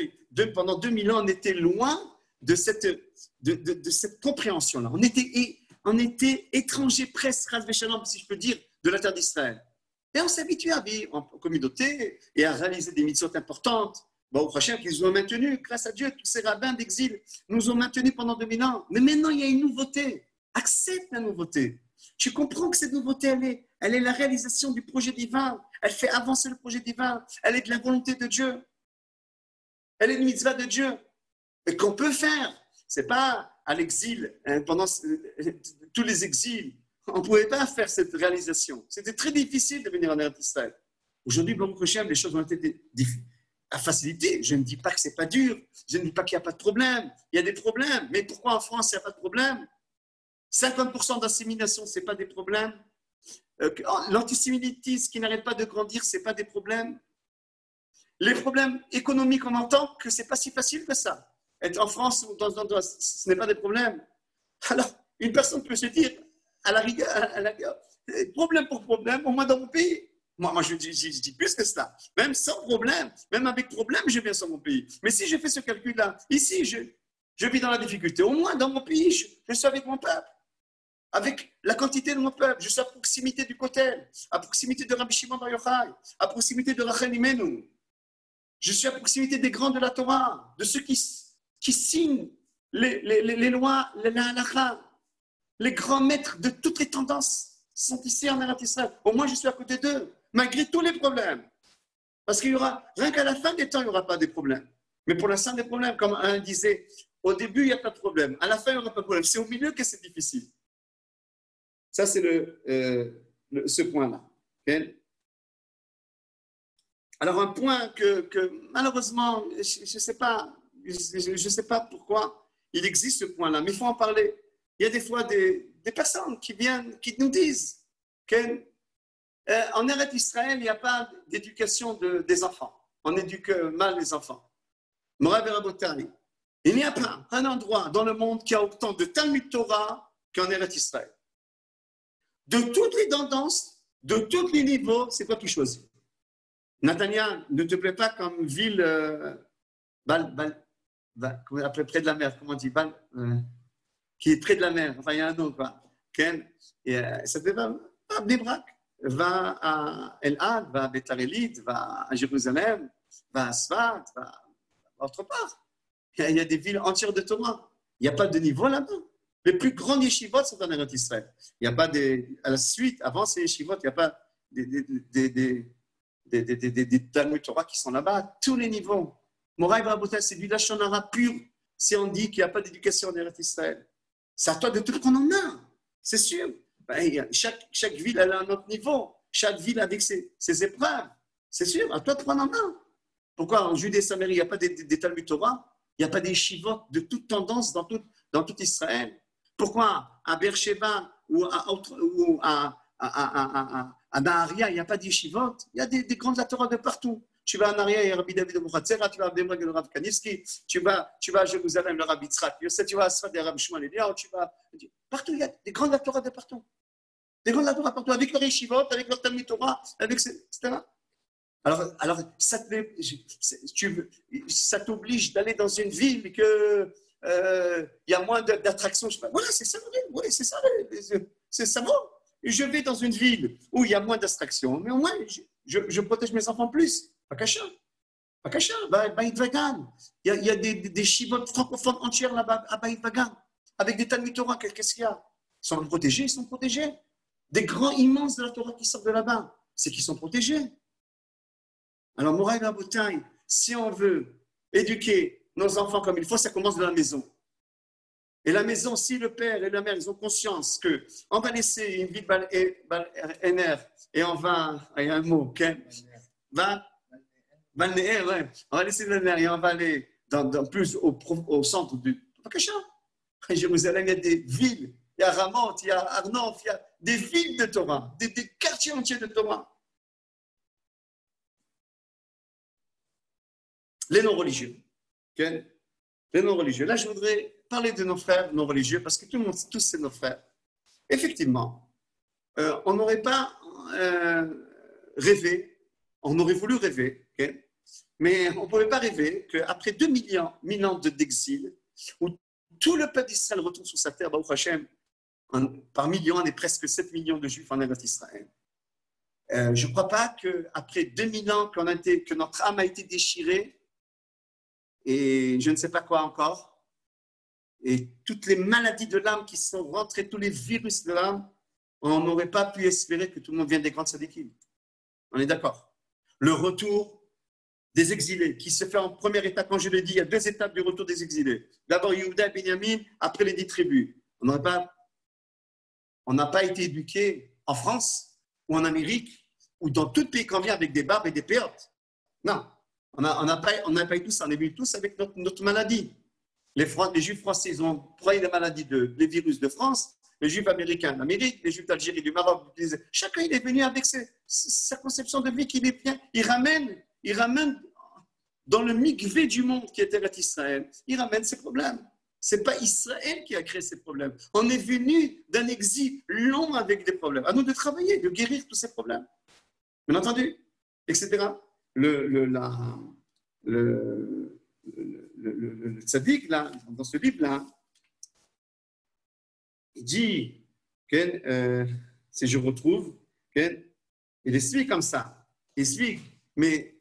pendant 2000 ans, on était loin de cette compréhension-là. On était étrangers presque, si je peux dire, de la terre d'Israël. Et on s'est habitué à vivre en communauté et à réaliser des mitzvot importantes Baruch Hashem, qu'ils nous ont maintenus, grâce à Dieu, tous ces rabbins d'exil nous ont maintenus pendant 2000 ans. Mais maintenant, il y a une nouveauté. Accepte la nouveauté. Tu comprends que cette nouveauté, elle est la réalisation du projet divin. Elle fait avancer le projet divin. Elle est de la volonté de Dieu. Elle est une mitzvah de Dieu. Et qu'on peut faire. Ce n'est pas à l'exil, pendant tous les exils. On ne pouvait pas faire cette réalisation. C'était très difficile de venir en Eretz Israël. Aujourd'hui, Baruch Hashem, les choses ont été facilitées. Je ne dis pas que ce n'est pas dur. Je ne dis pas qu'il n'y a pas de problème. Il y a des problèmes. Mais pourquoi en France, il n'y a pas de problème? 50% d'assimilation, ce n'est pas des problèmes. L'antisémitisme qui n'arrête pas de grandir, ce n'est pas des problèmes. Les problèmes économiques, on entend que ce n'est pas si facile que ça. Être en France, ce n'est pas des problèmes. Alors, une personne peut se dire, à la rigueur, problème pour problème, au moins dans mon pays. Moi je dis plus que ça. Même sans problème, même avec problème, je viens sur mon pays. Mais si je fais ce calcul-là, ici, je vis dans la difficulté. Au moins, dans mon pays, je suis avec mon peuple. Avec la quantité de mon peuple, je suis à proximité du Kotel, à proximité de Rabbi Shimon Bar Yochai, à proximité de Rachel Imenu. Je suis à proximité des grands de la Torah, de ceux qui signent les lois, la halakha. Les grands maîtres de toutes les tendances sont ici en Eretz Israël. Au moins, je suis à côté d'eux, malgré tous les problèmes. Parce qu'il y aura, rien qu'à la fin des temps, il n'y aura pas de problèmes. Mais pour l'instant, des problèmes, comme un disait, au début, il n'y a pas de problème. À la fin, il n'y aura pas de problème. C'est au milieu que c'est difficile. Ça, c'est ce point-là. Okay? Alors, un point que malheureusement, je ne sais pas pourquoi il existe ce point-là, mais il faut en parler. Il y a des fois des personnes qui viennent, qui nous disent qu'en Eretz Israël, il n'y a pas d'éducation des enfants. On éduque mal les enfants. Morav et Rabotai, il n'y a pas un endroit dans le monde qui a autant de Talmud Torah qu'en Eretz Israël. De toutes les tendances, de tous les niveaux, c'est toi qui choisis. Natania ne te plaît pas comme ville près de la mer, comment on dit qui est près de la mer, enfin il y a un nom quoi. Ça te va à Bnei Brak, va à El-Had, va à Beit Arelit, va à Jérusalem, va à Sfat, va autre part. Il y a des villes entières de Torah. Il n'y a pas de niveau là-bas. Les plus grandes yeshivot sont en Eretz Israël. Il n'y a pas à la suite, avant ces yeshivot, il n'y a pas des Talmud Torah qui sont là-bas à tous les niveaux. Moraï Rabotai, c'est du Lashon Hara pur si on dit qu'il n'y a pas d'éducation en Eretz Israël. C'est à toi de te prendre en main, c'est sûr. Chaque ville, elle a un autre niveau. Chaque ville avec ses épreuves. C'est sûr, à toi de prendre en main. Pourquoi en Judée et Samarie, il n'y a pas des Talmud Torah? Il n'y a pas des shivot de toute tendance dans tout Israël? Pourquoi à Beersheba ou à Naharia, il n'y a pas d'yeshivot? Il y a des grandes la Torah de partout. Tu vas à Naharia, il y a Rabbi David de Mouchatzera, tu vas à Bnei Brak, le Rav Kanivski, tu vas à Jérusalem, le Rabbi Tzrak, tu vas à Sfat, le Rabbi Shmuel Eliyahu, partout, il y a des grandes la Torah de partout. Des grandes la Torah partout, avec leur yeshivot, avec leur Talmud Torah, etc. Alors ça t'oblige d'aller dans une ville que il y a moins d'attractions. Voilà, c'est ça, oui, c'est ça, c'est ça. Et je vais dans une ville où il y a moins d'attractions, mais au moins, je protège mes enfants plus. Pas cacha, Baït Vagan. Il y a des shivot francophones entières là-bas à Baït Vagan, avec des Talmud Torah. Qu'est-ce qu'il y a? Ils sont protégés. Des grands immenses de la Torah qui sortent de là-bas, c'est qu'ils sont protégés. Alors, Moraï Rabotai, si on veut éduquer nos enfants comme il faut, ça commence de la maison. Et la maison, si le père et la mère, ils ont conscience qu'on va laisser une vie NR et on va, il y a un mot, okay? On va laisser le NR et on va aller plus au centre du Pakasha. À Jérusalem, il y a des villes, il y a Ramot, il y a Arnof, il y a des villes de Torah, des quartiers entiers de Torah. Les non-religieux. Okay? Les non-religieux. Là, je voudrais parler de nos frères non-religieux parce que tout le monde, tous c'est nos frères. Effectivement, on n'aurait pas rêvé, on aurait voulu rêver, okay? Mais on ne pouvait pas rêver qu'après 2000 ans d'exil, où tout le peuple d'Israël retourne sur sa terre, Baruch Hashem, par millions, on est presque 7 millions de Juifs en Eretz Israël. Je ne crois pas qu'après 2000 ans que notre âme a été déchirée, et je ne sais pas quoi encore. Et toutes les maladies de l'âme qui sont rentrées, tous les virus de l'âme, on n'aurait pas pu espérer que tout le monde vienne des grandes sadikim. On est d'accord. Le retour des exilés, qui se fait en première étape, quand je l'ai dit, il y a 2 étapes du retour des exilés. D'abord Yehuda et Benjamin, après les 10 tribus. On n'a pas été éduqués en France ou en Amérique ou dans tout pays qu'on vient avec des barbes et des péotes. Non, on n'a pas eu tout ça, on est venus tous avec notre maladie. Les Juifs français, ils ont pris la maladie des virus de France, les Juifs américains d'Amérique, les Juifs d'Algérie, du Maroc. Chacun, il est venu avec sa conception de vie qu'il est bien. Il ramène dans le mikvé du monde qui est Eretz Israël, il ramène ses problèmes. Ce n'est pas Israël qui a créé ces problèmes. On est venu d'un exil long avec des problèmes. À nous de travailler, de guérir tous ces problèmes. Bien entendu, etc. Le tzaddik, là, dans ce livre-là, il dit que, si je retrouve, il explique comme ça. Il explique, mais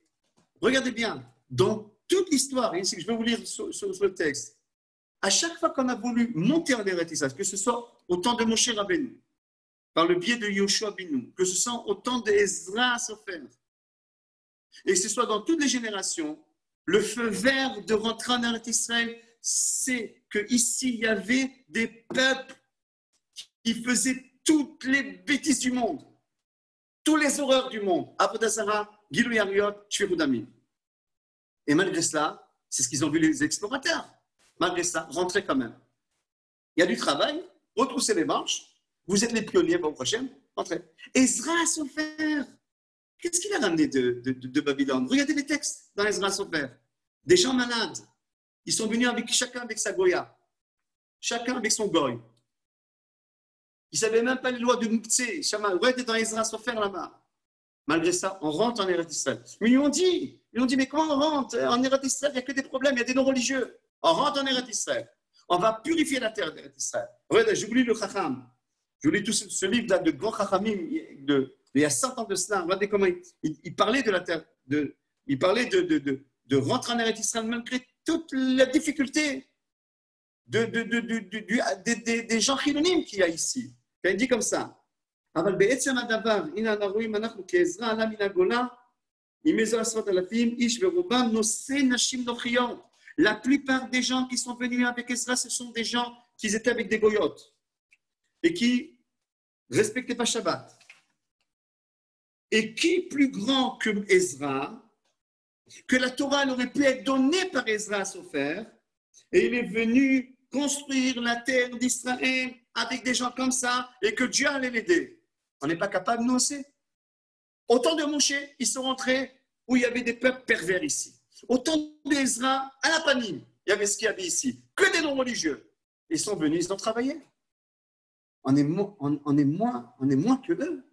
regardez bien, dans toute l'histoire, ici, je vais vous lire sur le texte, à chaque fois qu'on a voulu monter en Eretz Israël, que ce soit au temps de Moshe Rabbeinu, par le biais de Yoshua Binu, que ce soit au temps d'Ezra Sofer, et que ce soit dans toutes les générations, le feu vert de rentrer en Eretz Israël, c'est qu'ici, il y avait des peuples qui faisaient toutes les bêtises du monde, toutes les horreurs du monde. Avodah Zarah, Gilou Yariot, Shvirudamim. Et malgré cela, c'est ce qu'ils ont vu les explorateurs. Malgré ça, rentrez quand même. Il y a du travail, retroussez les manches, vous êtes les pionniers pour le prochain, rentrez. Ezra Sofer, qu'est-ce qu'il a ramené de Babylone? Regardez les textes dans Ezra Sofer. Des gens malades, ils sont venus chacun avec sa goya, chacun avec son goy. Ils ne savaient même pas les lois de Mouktsé, Shama. Regardez dans Ezra Sofer là-bas. Malgré ça, on rentre en Eretz Israël. Mais ils lui ont dit, mais comment on rentre? En Eretz Israël, il n'y a que des problèmes, il y a des non-religieux. On rentre en Eretz Israël. On va purifier la terre d'Eretz Israël. Regardez, j'oublie le Chacham. J'oublie tout ce livre de grands Chachamim il y a 100 ans de cela. Regardez comment il parlait de la terre. Il parlait de rentrer en Eretz Israël malgré toute la difficulté des gens chilonimes qu'il y a ici. Il dit comme ça. אבל בעצם הדבר, הנה אנחנו רואים אנחנו כעזרה עלה מן הגולה, עם איזו 10,000 איש ורובם נושאי נשים נוחיות. La plupart des gens qui sont venus avec Ezra, ce sont des gens qui étaient avec des goyotes et qui ne respectaient pas Shabbat. Et qui plus grand que Ezra, que la Torah aurait pu être donnée par Ezra à Sofer, et il est venu construire la terre d'Israël avec des gens comme ça, et que Dieu allait l'aider. On n'est pas capable, nous aussi. Au temps de Moshe, ils sont rentrés où il y avait des peuples pervers ici. Au temps d'Ezra, à la Panim, il y avait ce qu'il y avait ici. Que des non-religieux. Ils sont venus, ils ont travaillé. On est moins que eux.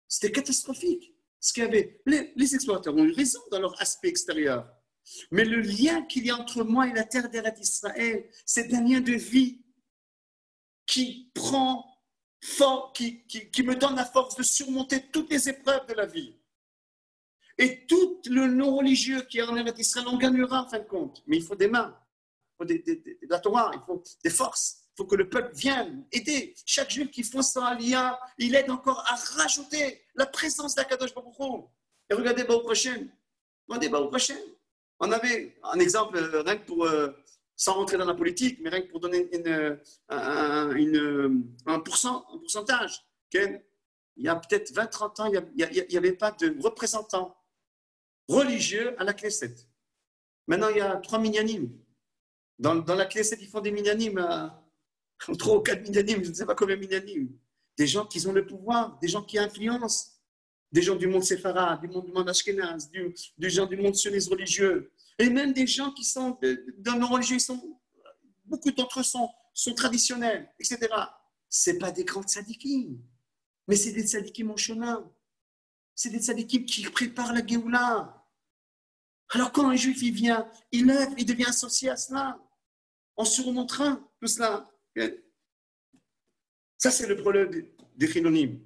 C'était catastrophique. Ce qu'il y avait. Les explorateurs ont eu raison dans leur aspect extérieur. Mais le lien qu'il y a entre moi et la terre d'Eretz Israël, c'est un lien de vie qui me donne la force de surmonter toutes les épreuves de la vie. Et tout le non-religieux qui est en Eretz Israël, on gagnera en fin de compte. Mais il faut des mains, il faut de la Torah, il faut des forces. Il faut que le peuple vienne aider. Chaque juif qui fonce dans Aliyah, il aide encore à rajouter la présence d'Akadosh Baruch Hu. Et regardez Baruch Hashem. On avait un exemple, rien que pour, sans rentrer dans la politique, mais rien que pour donner un pourcentage. Il y a peut-être 20-30 ans, il n'y avait pas de représentants religieux à la Knesset. Maintenant, il y a 3 minyanim. Dans la Knesset, ils font des minyanim, 3 ou 4 minyanim, je ne sais pas combien de minyanim. Des gens qui ont le pouvoir, des gens qui influencent, des gens du monde séfarade, du monde ashkénaze, des gens du monde sioniste religieux, et même des gens qui sont dans nos religieux, beaucoup d'entre eux sont traditionnels, etc. Ce n'est pas des grands tzadikim, mais c'est des tzadikim en chemin. C'est des tzadikim qui préparent la Géoula. Alors quand un juif il vient, il œuvre, il devient associé à cela, en surmontrant tout cela. Ça, c'est le problème des chilonimes.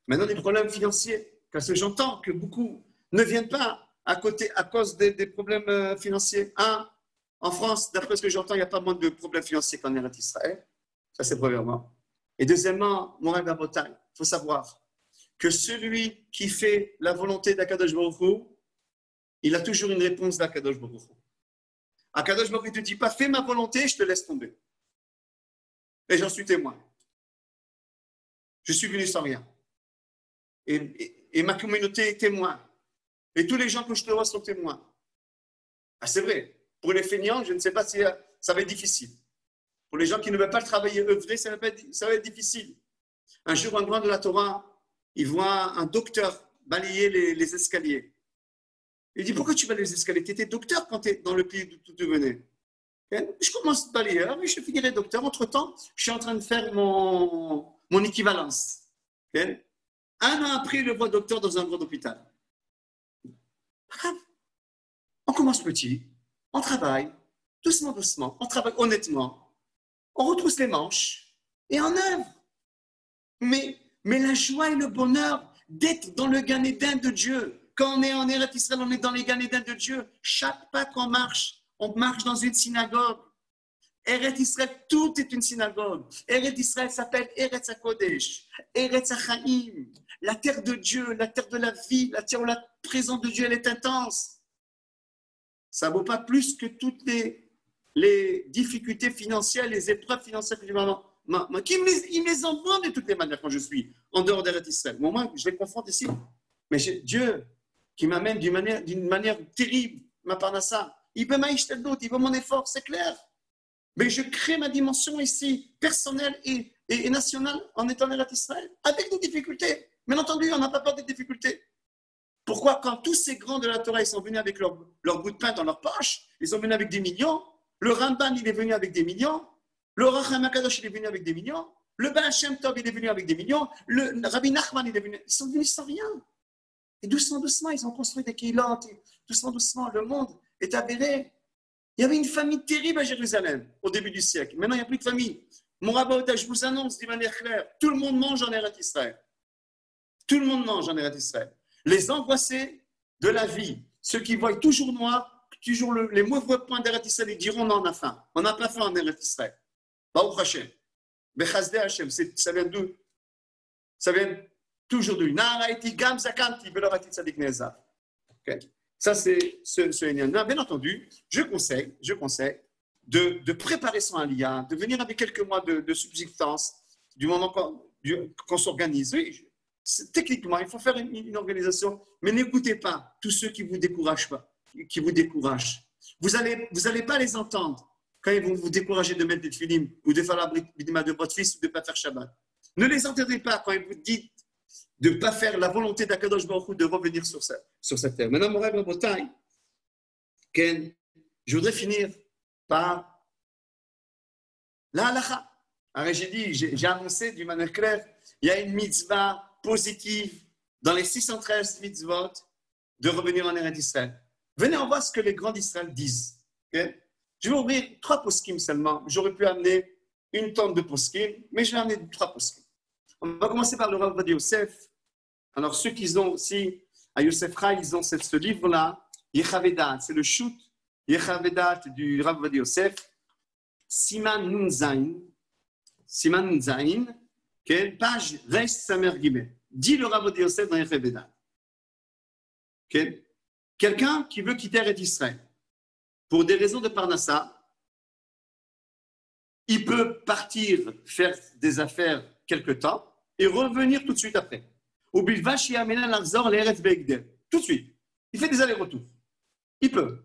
Maintenant, les problèmes financiers, parce que j'entends que beaucoup ne viennent pas à cause des problèmes financiers. En France, d'après ce que j'entends, il n'y a pas moins de problèmes financiers qu'en Eretz Israël. Ça, c'est premièrement. Et deuxièmement, mon rêve à Bretagne, il faut savoir que celui qui fait la volonté d'Akadosh Baruch Hu, il a toujours une réponse d'Akadosh Baruch Hu. Akadosh Baruch Hu ne te dit pas, fais ma volonté, je te laisse tomber. Et j'en suis témoin. Je suis venu sans rien. Et ma communauté est témoin. Et tous les gens que je te vois sont témoins. Ah, c'est vrai. Pour les feignants, je ne sais pas si ça va être difficile. Pour les gens qui ne veulent pas travailler, œuvrer, ça va être difficile. Un jour, un grand de la Torah, il voit un docteur balayer les escaliers. Il dit, pourquoi tu balayes les escaliers? Tu étais docteur quand tu es dans le pays d'où tu venais. Je commence balayeur, mais je finirai docteur. Entre-temps, je suis en train de faire mon équivalence. Un an après, il le voit docteur dans un grand hôpital. On commence petit, on travaille, doucement, doucement, on travaille honnêtement, on retrousse les manches et on œuvre. Mais la joie et le bonheur d'être dans le Gan Eden de Dieu. Quand on est en Eretz Israël, on est dans les Gan Eden de Dieu. Chaque pas qu'on marche, on marche dans une synagogue. Eretz Israël, tout est une synagogue. Eretz Israël s'appelle Eretz HaKodesh, Eretz HaChaim, la terre de Dieu, la terre de la vie, la terre où la présence de Dieu elle est intense. Ça ne vaut pas plus que toutes les difficultés financières, les épreuves financières que je ils me les envoient de toutes les manières quand je suis en dehors d'Eretz Israël. Au moins, je les confronte ici. Mais Dieu, qui m'amène d'une manière terrible, ma parnassa, il veut m'acheter d'autres, il veut mon effort, c'est clair. Mais je crée ma dimension ici, personnelle et nationale, en étant en Eretz Israël, avec des difficultés. Bien entendu, on n'a pas peur des difficultés. Pourquoi, quand tous ces grands de la Torah, ils sont venus avec leur bout de pain dans leur poche, ils sont venus avec des millions, le Ramban, il est venu avec des millions, le Racham HaKadosh, il est venu avec des millions, le Baal Shem Tov, il est venu avec des millions, le Rabbi Nachman, il est venu, ils sont venus sans rien. Et doucement, doucement, ils ont construit des keilotes, doucement, doucement, le monde est avéré. Il y avait une famille terrible à Jérusalem au début du siècle. Maintenant, il n'y a plus de famille. Mon rabbin, je vous annonce d'une manière claire, tout le monde mange en Eretz Israël. Tout le monde mange en Eretz Israël. Les angoissés de la vie, ceux qui voient toujours noir, toujours les mauvais points d'Eretz Israël, ils diront non, on a faim. On n'a pas faim en Eretz Israël. Baruch Hashem. Bechazde Hashem. Ça vient d'où? Ça vient toujours d'où? Na'araiti gam zakanti velorati tzadik ne'ezav. Ça, c'est ce Enyan-là. Bien entendu, je conseille de préparer son aliyah, de venir avec quelques mois de subsistance, du moment qu'on s'organise. Oui, techniquement, il faut faire une organisation, mais n'écoutez pas tous ceux qui vous découragent pas, qui vous découragent. Vous allez pas les entendre quand ils vont vous décourager de mettre des films ou de faire la bidima de votre fils ou de ne pas faire Shabbat. Ne les entendez pas quand ils vous disent de ne pas faire la volonté d'Akadosh Baruch Hu de revenir sur cette terre. Maintenant, mon rêve en Bretagne, je voudrais finir par la halakha. Alors, j'ai annoncé d'une manière claire, il y a une mitzvah positive dans les 613 mitzvot de revenir en Eretz Israël. Venez, on voit ce que les grands d'Israël disent. Okay? Je vais ouvrir 3 poskim seulement. J'aurais pu amener une tonne de poskim, mais je vais amener 3 poskim. On va commencer par le Rav Ovadia Yosef. Alors, ceux qui ont aussi, à Yosef Chai, ils ont ce livre-là, Yechavedat, c'est le shoot Yechavedat du Rav Ovadia Yosef, Siman Nun Zain, page Resh Samer Gimel. Dit le Rav Ovadia Yosef dans Yechavedat. Quelqu'un qui veut quitter Eretz Israël pour des raisons de Parnassa, il peut partir faire des affaires quelque temps et revenir tout de suite après. Tout de suite. Il fait des allers-retours. Il peut.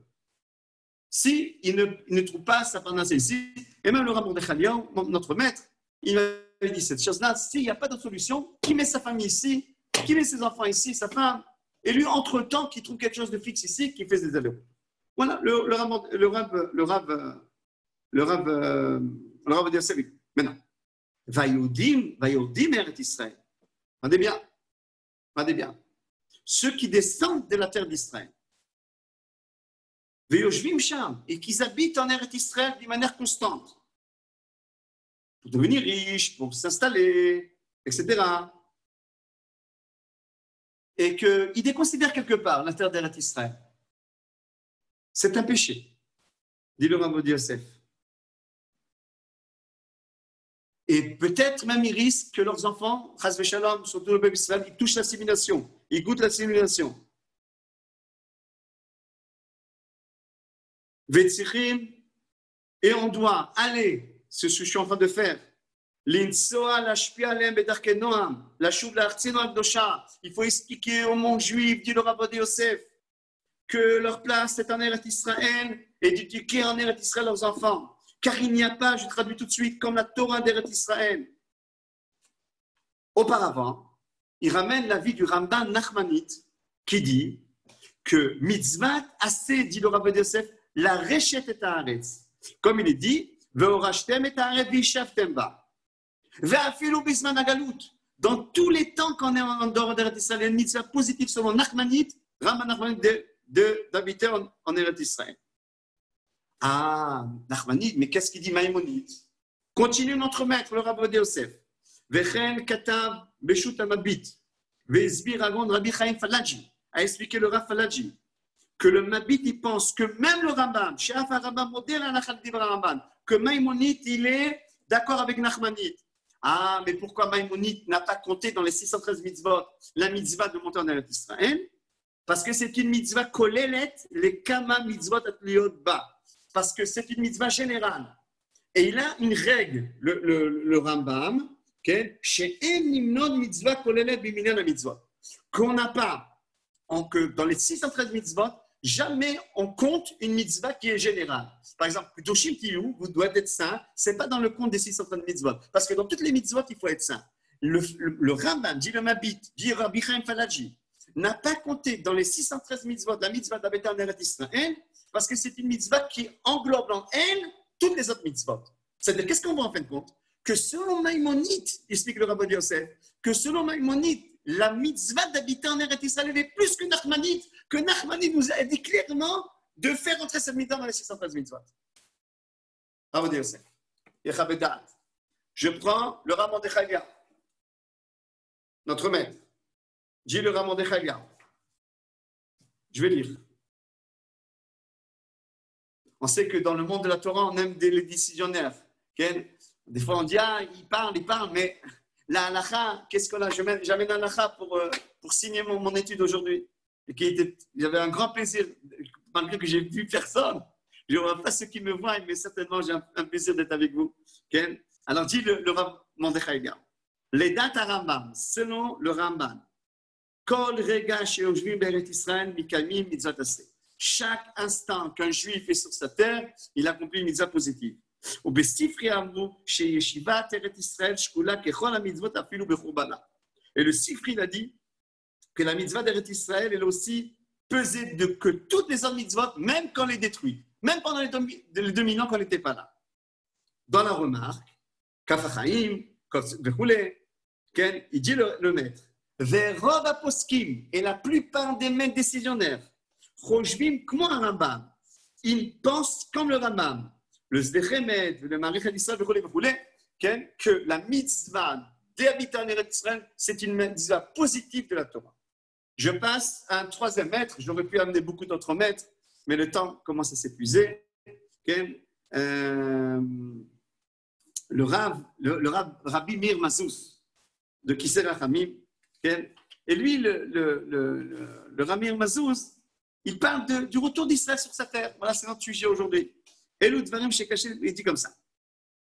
Si il ne trouve pas sa Parnassa ici, et même le Rav Mordechai Eliyahu, notre maître, il m'avait dit cette chose-là, s'il n'y a pas d'autre solution, qui met sa famille ici, qui met ses enfants ici, sa femme, et lui, entre-temps, qui trouve quelque chose de fixe ici, qui fait des allers-retours. Voilà, le Rav va dire ça. Maintenant, Vayodim Eretz Israël. Regardez bien. Ceux qui descendent de la terre d'Israël, Veyoshvim Sham, et qui habitent en Eretz Israël d'une manière constante, pour devenir riches, pour s'installer, etc. Et qu'ils déconsidèrent quelque part la terre d'Eretz Israël. C'est un péché. dit le Rav Yosef. Et peut-être même ils risquent que leurs enfants, chas v'shalom, surtout le peuple Israël, ils touchent l'assimilation, ils goûtent l'assimilation. Ve'tzichim, et on doit aller, c'est ce que je suis en train de faire, l'insoa lashpia alem bedarkei noam, lashuv la'artzeno הקדושה. Il faut expliquer au monde juif, dit le Rav Yosef, que leur place est en Eretz Israël et d'éduquer en Eretz Israël leurs enfants. Car il n'y a pas, je traduis tout de suite, comme la Torah d'Eretz Israël. Auparavant, il ramène l'avis du Ramban Nachmanite qui dit que mitzvat assez, dit le Rav Yosef, la rechet et haaretz. Comme il est dit, ve'orashtem et haaretz v'ishavtem ba. Ve'afilu bisman hagalut. Dans tous les temps qu'on est en dehors d'Eretz Israël, il y a une mitzvah positive selon Nachmanite, Ramban Nachmanite d'habiter en Eretz Israël. Ah, Nachmanide, mais qu'est-ce qu'il dit Maïmonide? Continue notre maître, le Rav Yosef. Vechen katav beshut amabit. Ve'ezbir agon Rabbi Chaim Falaji. A expliqué le Rav Falaji que le Mabit, il pense que même le Rambam, Sheaf Rambam modèle à Rambam, que Maïmonide, il est d'accord avec Nachmanide. Ah, mais pourquoi Maïmonide n'a pas compté dans les 613 mitzvot la mitzvah de monter en Eretz Israël? Parce que c'est une mitzvah kolelet, les kama mitzvot atliot ba. Parce que c'est une mitzvah générale. Et il a une règle, le Rambam, qu'on n'a pas, que dans les 613 mitzvot, jamais on compte une mitzvah qui est générale. Par exemple, Kedoshim Tiyu, vous devez être saint, ce n'est pas dans le compte des 613 mitzvot. Parce que dans toutes les mitzvot, il faut être saint. Le Rambam, dit le Mabit, dit Rabbi Chaim Falaji, n'a pas compté dans les 613 mitzvot la mitzvah d'habiter en Eretz Israël, parce que c'est une mitzvah qui englobe en elle toutes les autres mitzvot. C'est-à-dire, qu'est-ce qu'on voit en fin de compte? Que selon Maïmonide, explique le Rav Yosef, que selon Maïmonide, la mitzvah d'habiter en Eretz Israël est plus que Nachmanide nous a dit clairement de faire entrer cette mitzvah dans les 613 mitzvot. Rav Yosef, je prends le Rav Mordechai, notre maître. Dis le Rav Mordechai. Je vais lire. On sait que dans le monde de la Torah, on aime les décisionnaires. Okay? Des fois, on dit, ah, il parle, mais la halakha, qu'est-ce qu'on a? J'amène la halakha pour signer mon étude aujourd'hui. J'avais un grand plaisir, malgré que j'ai vu personne. Je ne vois pas ceux qui me voient, mais certainement, j'ai un plaisir d'être avec vous. Okay? Alors, dit le Rav Mordechai. Les dates à Rambam, selon le Rambam, Kol rega sheyoshvim be'eretz Israël mikamim mitzvot aseh. Chaque instant qu'un juif est sur sa terre, il accomplit une mitzvah positive. Et le Sifri a dit que la mitzvah d'Eretz Israël est aussi pesée que toutes les autres mitzvot, même quand on les détruit, même pendant les 2000 ans qu'on n'était pas là. Dans la remarque, Kaf HaChaim, il dit le maître, Verov aposkim, et la plupart des maîtres décisionnaires, Chojvim comme un Rambam, ils pensent comme le Rambam, le Sdechemet, le Marichet Israël, que la mitzvah d'habiter en Eretz Israël, c'est une mitzvah positive de la Torah. Je passe à un troisième maître, j'aurais pu amener beaucoup d'autres maîtres, mais le temps commence à s'épuiser. Le Rabbi Meir Mazouz, de Kisser Rachamim, et lui, le Rabbi Meir Mazouz, il parle du retour d'Israël sur sa terre. Voilà, c'est notre sujet aujourd'hui. Et l'Udvarim Shekaché, il dit comme ça.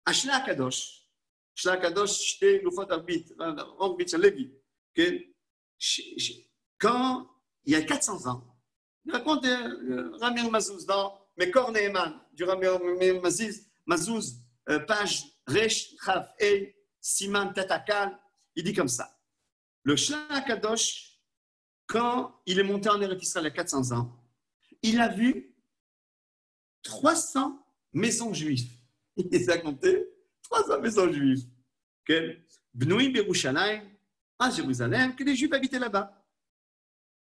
Ashla Kadosh, Shte Luchot Arbit, Orbit Shalevi, quand il y a 400 ans, il raconte Rabbi Meir Mazouz dans Mekor Neeman, du Rabbi Meir Mazouz, page Resh Chav Ei, Siman Tatakal, il dit comme ça. Le Shla Kadosh, quand il est monté en Eretz Israël il y a 400 ans, il a vu 300 maisons juives. Il les a comptées, 300 maisons juives. Bnouim Berushalayim, à Jérusalem, que les Juifs habitaient là-bas.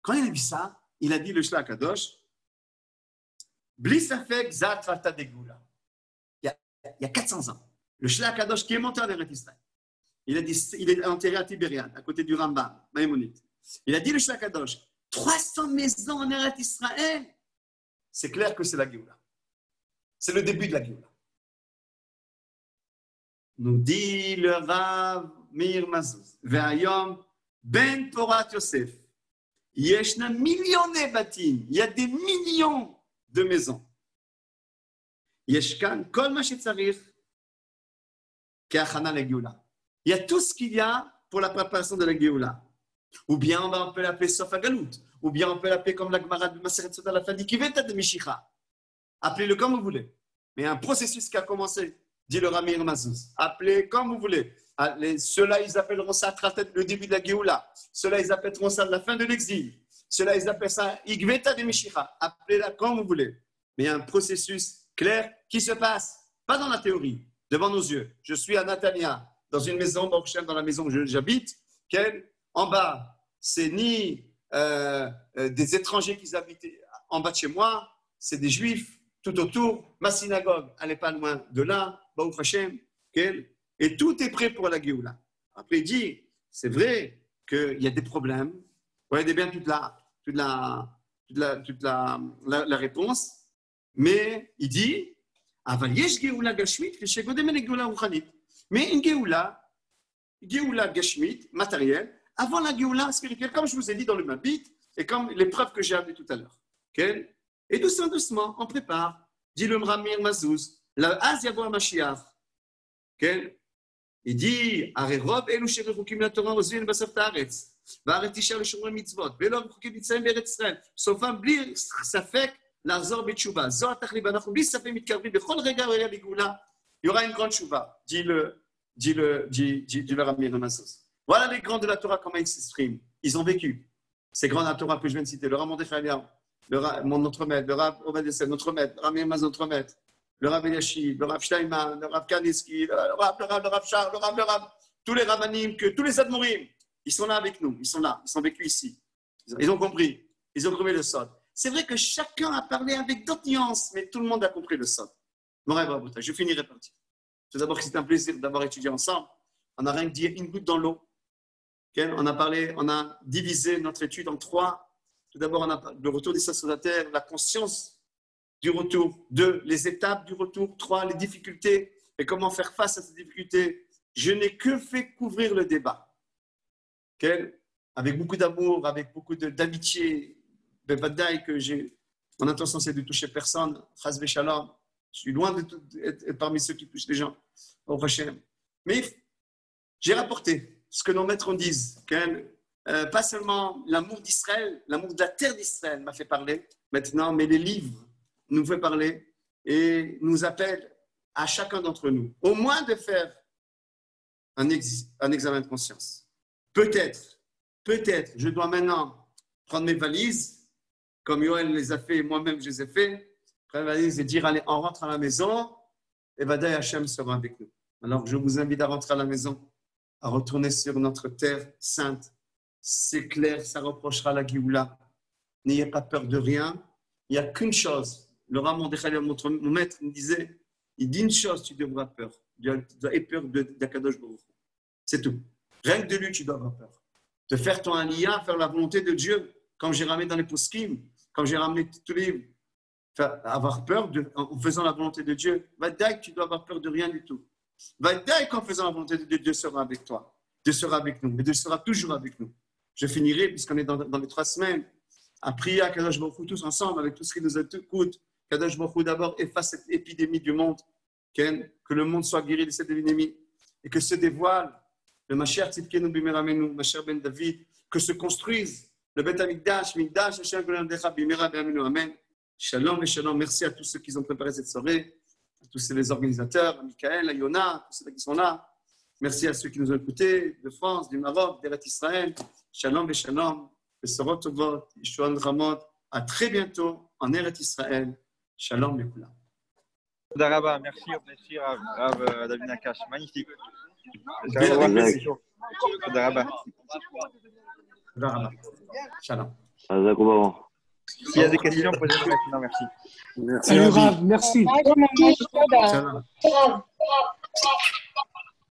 Quand il a vu ça, il a dit le Shla Kadosh, Blisafek Zat Vata Degoula. Il y a 400 ans, le Shla Kadosh qui est monté en Eretz Israël, il est enterré à Tibériade, à côté du Rambam, Maïmonide. Il a dit le Shla Kadosh, 300 maisons en Eretz Israël, c'est clair que c'est la Géoula. c'est le début de la Géoula. Nous dit le Rav Meir Mazouz, Ve'ayom ben Porat Yosef, Yeshna millionné batim, il y a des millions de maisons. Yeshkan kol ma shetzarich ke'achana la Géoula. Il y a tout ce qu'il y a pour la préparation de la Géoula. Ou bien on peut l'appeler Sof HaGalut, ou bien on peut l'appeler comme la Gemara de Maseret Sota à la fin, dit Kiveta de Mishicha. Appelez-le comme vous voulez. Mais il y a un processus qui a commencé, dit le Rav Meir Mazouz. Appelez comme vous voulez. Ceux-là, ils appelleront ça le début de la Géoula. Ceux-là, ils appelleront ça la fin de l'exil. Ceux-là, ils appellent ça Igveta de Mishicha. Appelez-la comme vous voulez. Mais il y a un processus clair qui se passe, pas dans la théorie, devant nos yeux. Je suis à Natania, dans une maison, dans la maison où j'habite, en bas, c'est ni des étrangers qui habitent en bas de chez moi, c'est des juifs tout autour. Ma synagogue, elle n'est pas loin de là, Baruch Hashem, et tout est prêt pour la Géoula. Après, il dit, c'est vrai qu'il y a des problèmes. Vous voyez bien toute la réponse, mais il dit, mais une Géoula Gashmit, matérielle, avant la Géoula spirituelle, comme je vous ai dit dans le Mabit, et comme l'épreuve que j'ai amenée tout à l'heure. Okay? Et doucement, doucement, on prépare. Dit le Rav Meir Mazouz, la Az Yavo Mashiach. Okay? Il dit, Arerob elu sherechukim la Torah ozvin basar ta'aretz, va'aretz tisha l'shomrei mitzvot, ve'lo rechukim nitzaim be'eretz Israël, sofam bli safek לחזור בתשובה. זו התכלית, ואנחנו בלי ספק מתקרבים בכל רגע ורגע בגאולה. Il y aura une grande tchouva, dit le Rav Meir Mazouz. Voilà les grands de la Torah, comment ils s'expriment. Ils ont vécu. Ces grands de la Torah que je viens de citer, le Rav Mordechai Eliyahu, notre maître, le Rav Ovadia Yosef, notre maître, le Rav Meir Mazouz, notre maître, le Rav Eliashib, le Rav Steinman, le Rav Kanievski, le Rav Shar, le Rav, tous les Ravanim, tous les Admorim, ils sont là avec nous, ils sont là, ils sont vécus ici. Ils ont compris, ils ont compris le sod. C'est vrai que chacun a parlé avec d'autres nuances, mais tout le monde a compris le sod. Mon rêve, je finirai par dire. Tout d'abord, c'est un plaisir d'avoir étudié ensemble. On n'a rien que dit une goutte dans l'eau. On a divisé notre étude en 3. Tout d'abord, on a le retour des saints sur la terre, la conscience du retour. 2, les étapes du retour. 3, les difficultés et comment faire face à ces difficultés. Je n'ai que fait couvrir le débat. Avec beaucoup d'amour, avec beaucoup d'amitié. Bevadaï que j'ai. Mon intention, c'est de toucher personne. Chas v'shalom. Je suis loin d'être parmi ceux qui touchent les gens. Au prochain. Mais j'ai rapporté ce que nos maîtres disent. Pas seulement l'amour d'Israël, l'amour de la terre d'Israël m'a fait parler maintenant, mais les livres nous font parler et nous appellent à chacun d'entre nous, au moins de faire un examen de conscience. Peut-être, je dois maintenant prendre mes valises, comme Yoel les a fait et moi-même je les ai fait, prendre mes valises et dire allez, on rentre à la maison, et Vadaï Hashem sera avec nous. Alors je vous invite à rentrer à la maison, à retourner sur notre terre sainte. C'est clair, ça reprochera la Géoula. N'ayez pas peur de rien. Il n'y a qu'une chose. Le Rav Mordechai Eliyahu, mon maître, me disait, il dit une chose, tu devras avoir peur. Tu dois avoir peur d'Akadosh Baruch Hu. C'est tout. Rien que de lui, tu dois avoir peur. De faire ton aliyah, faire la volonté de Dieu, comme j'ai ramené dans les poskim, comme j'ai ramené tous les livres. Avoir peur en faisant la volonté de Dieu. Vadaï, tu dois avoir peur de rien du tout. Vadaï, qu'en faisant la volonté de Dieu, Dieu sera avec toi. Dieu sera avec nous. Mais Dieu sera toujours avec nous. Je finirai, puisqu'on est dans les 3 semaines, à prier à Kadosh Baruch Hu tous ensemble, avec tout ce qui nous écoute. Kadosh Baruch Hu d'abord efface cette épidémie du monde, que le monde soit guéri de cette épidémie, et que se dévoile le Mashiach Tzidkenu Bimera Amenu, Mashiach Ben David, que se construise le Bet HaMikdash, Mikdash, Hashem Golandecha Bimera Amenu, Amen. Shalom et shalom. Merci à tous ceux qui ont préparé cette soirée, à tous les organisateurs, à Michael, à Yona, tous ceux qui sont là. Merci à ceux qui nous ont écoutés, de France, du Maroc, d'Eretz Israël. Shalom et shalom. Besorot tovot, Yeshuan Ramot. À très bientôt en Eretz Israël. Shalom et kula. Toda rabba. Merci Rav David Nakash. Magnifique. Toda rabba. Toda rabba. Shalom. S'il y a des questions, posez-les maintenant. Merci. Salut Rav, merci. Shalom.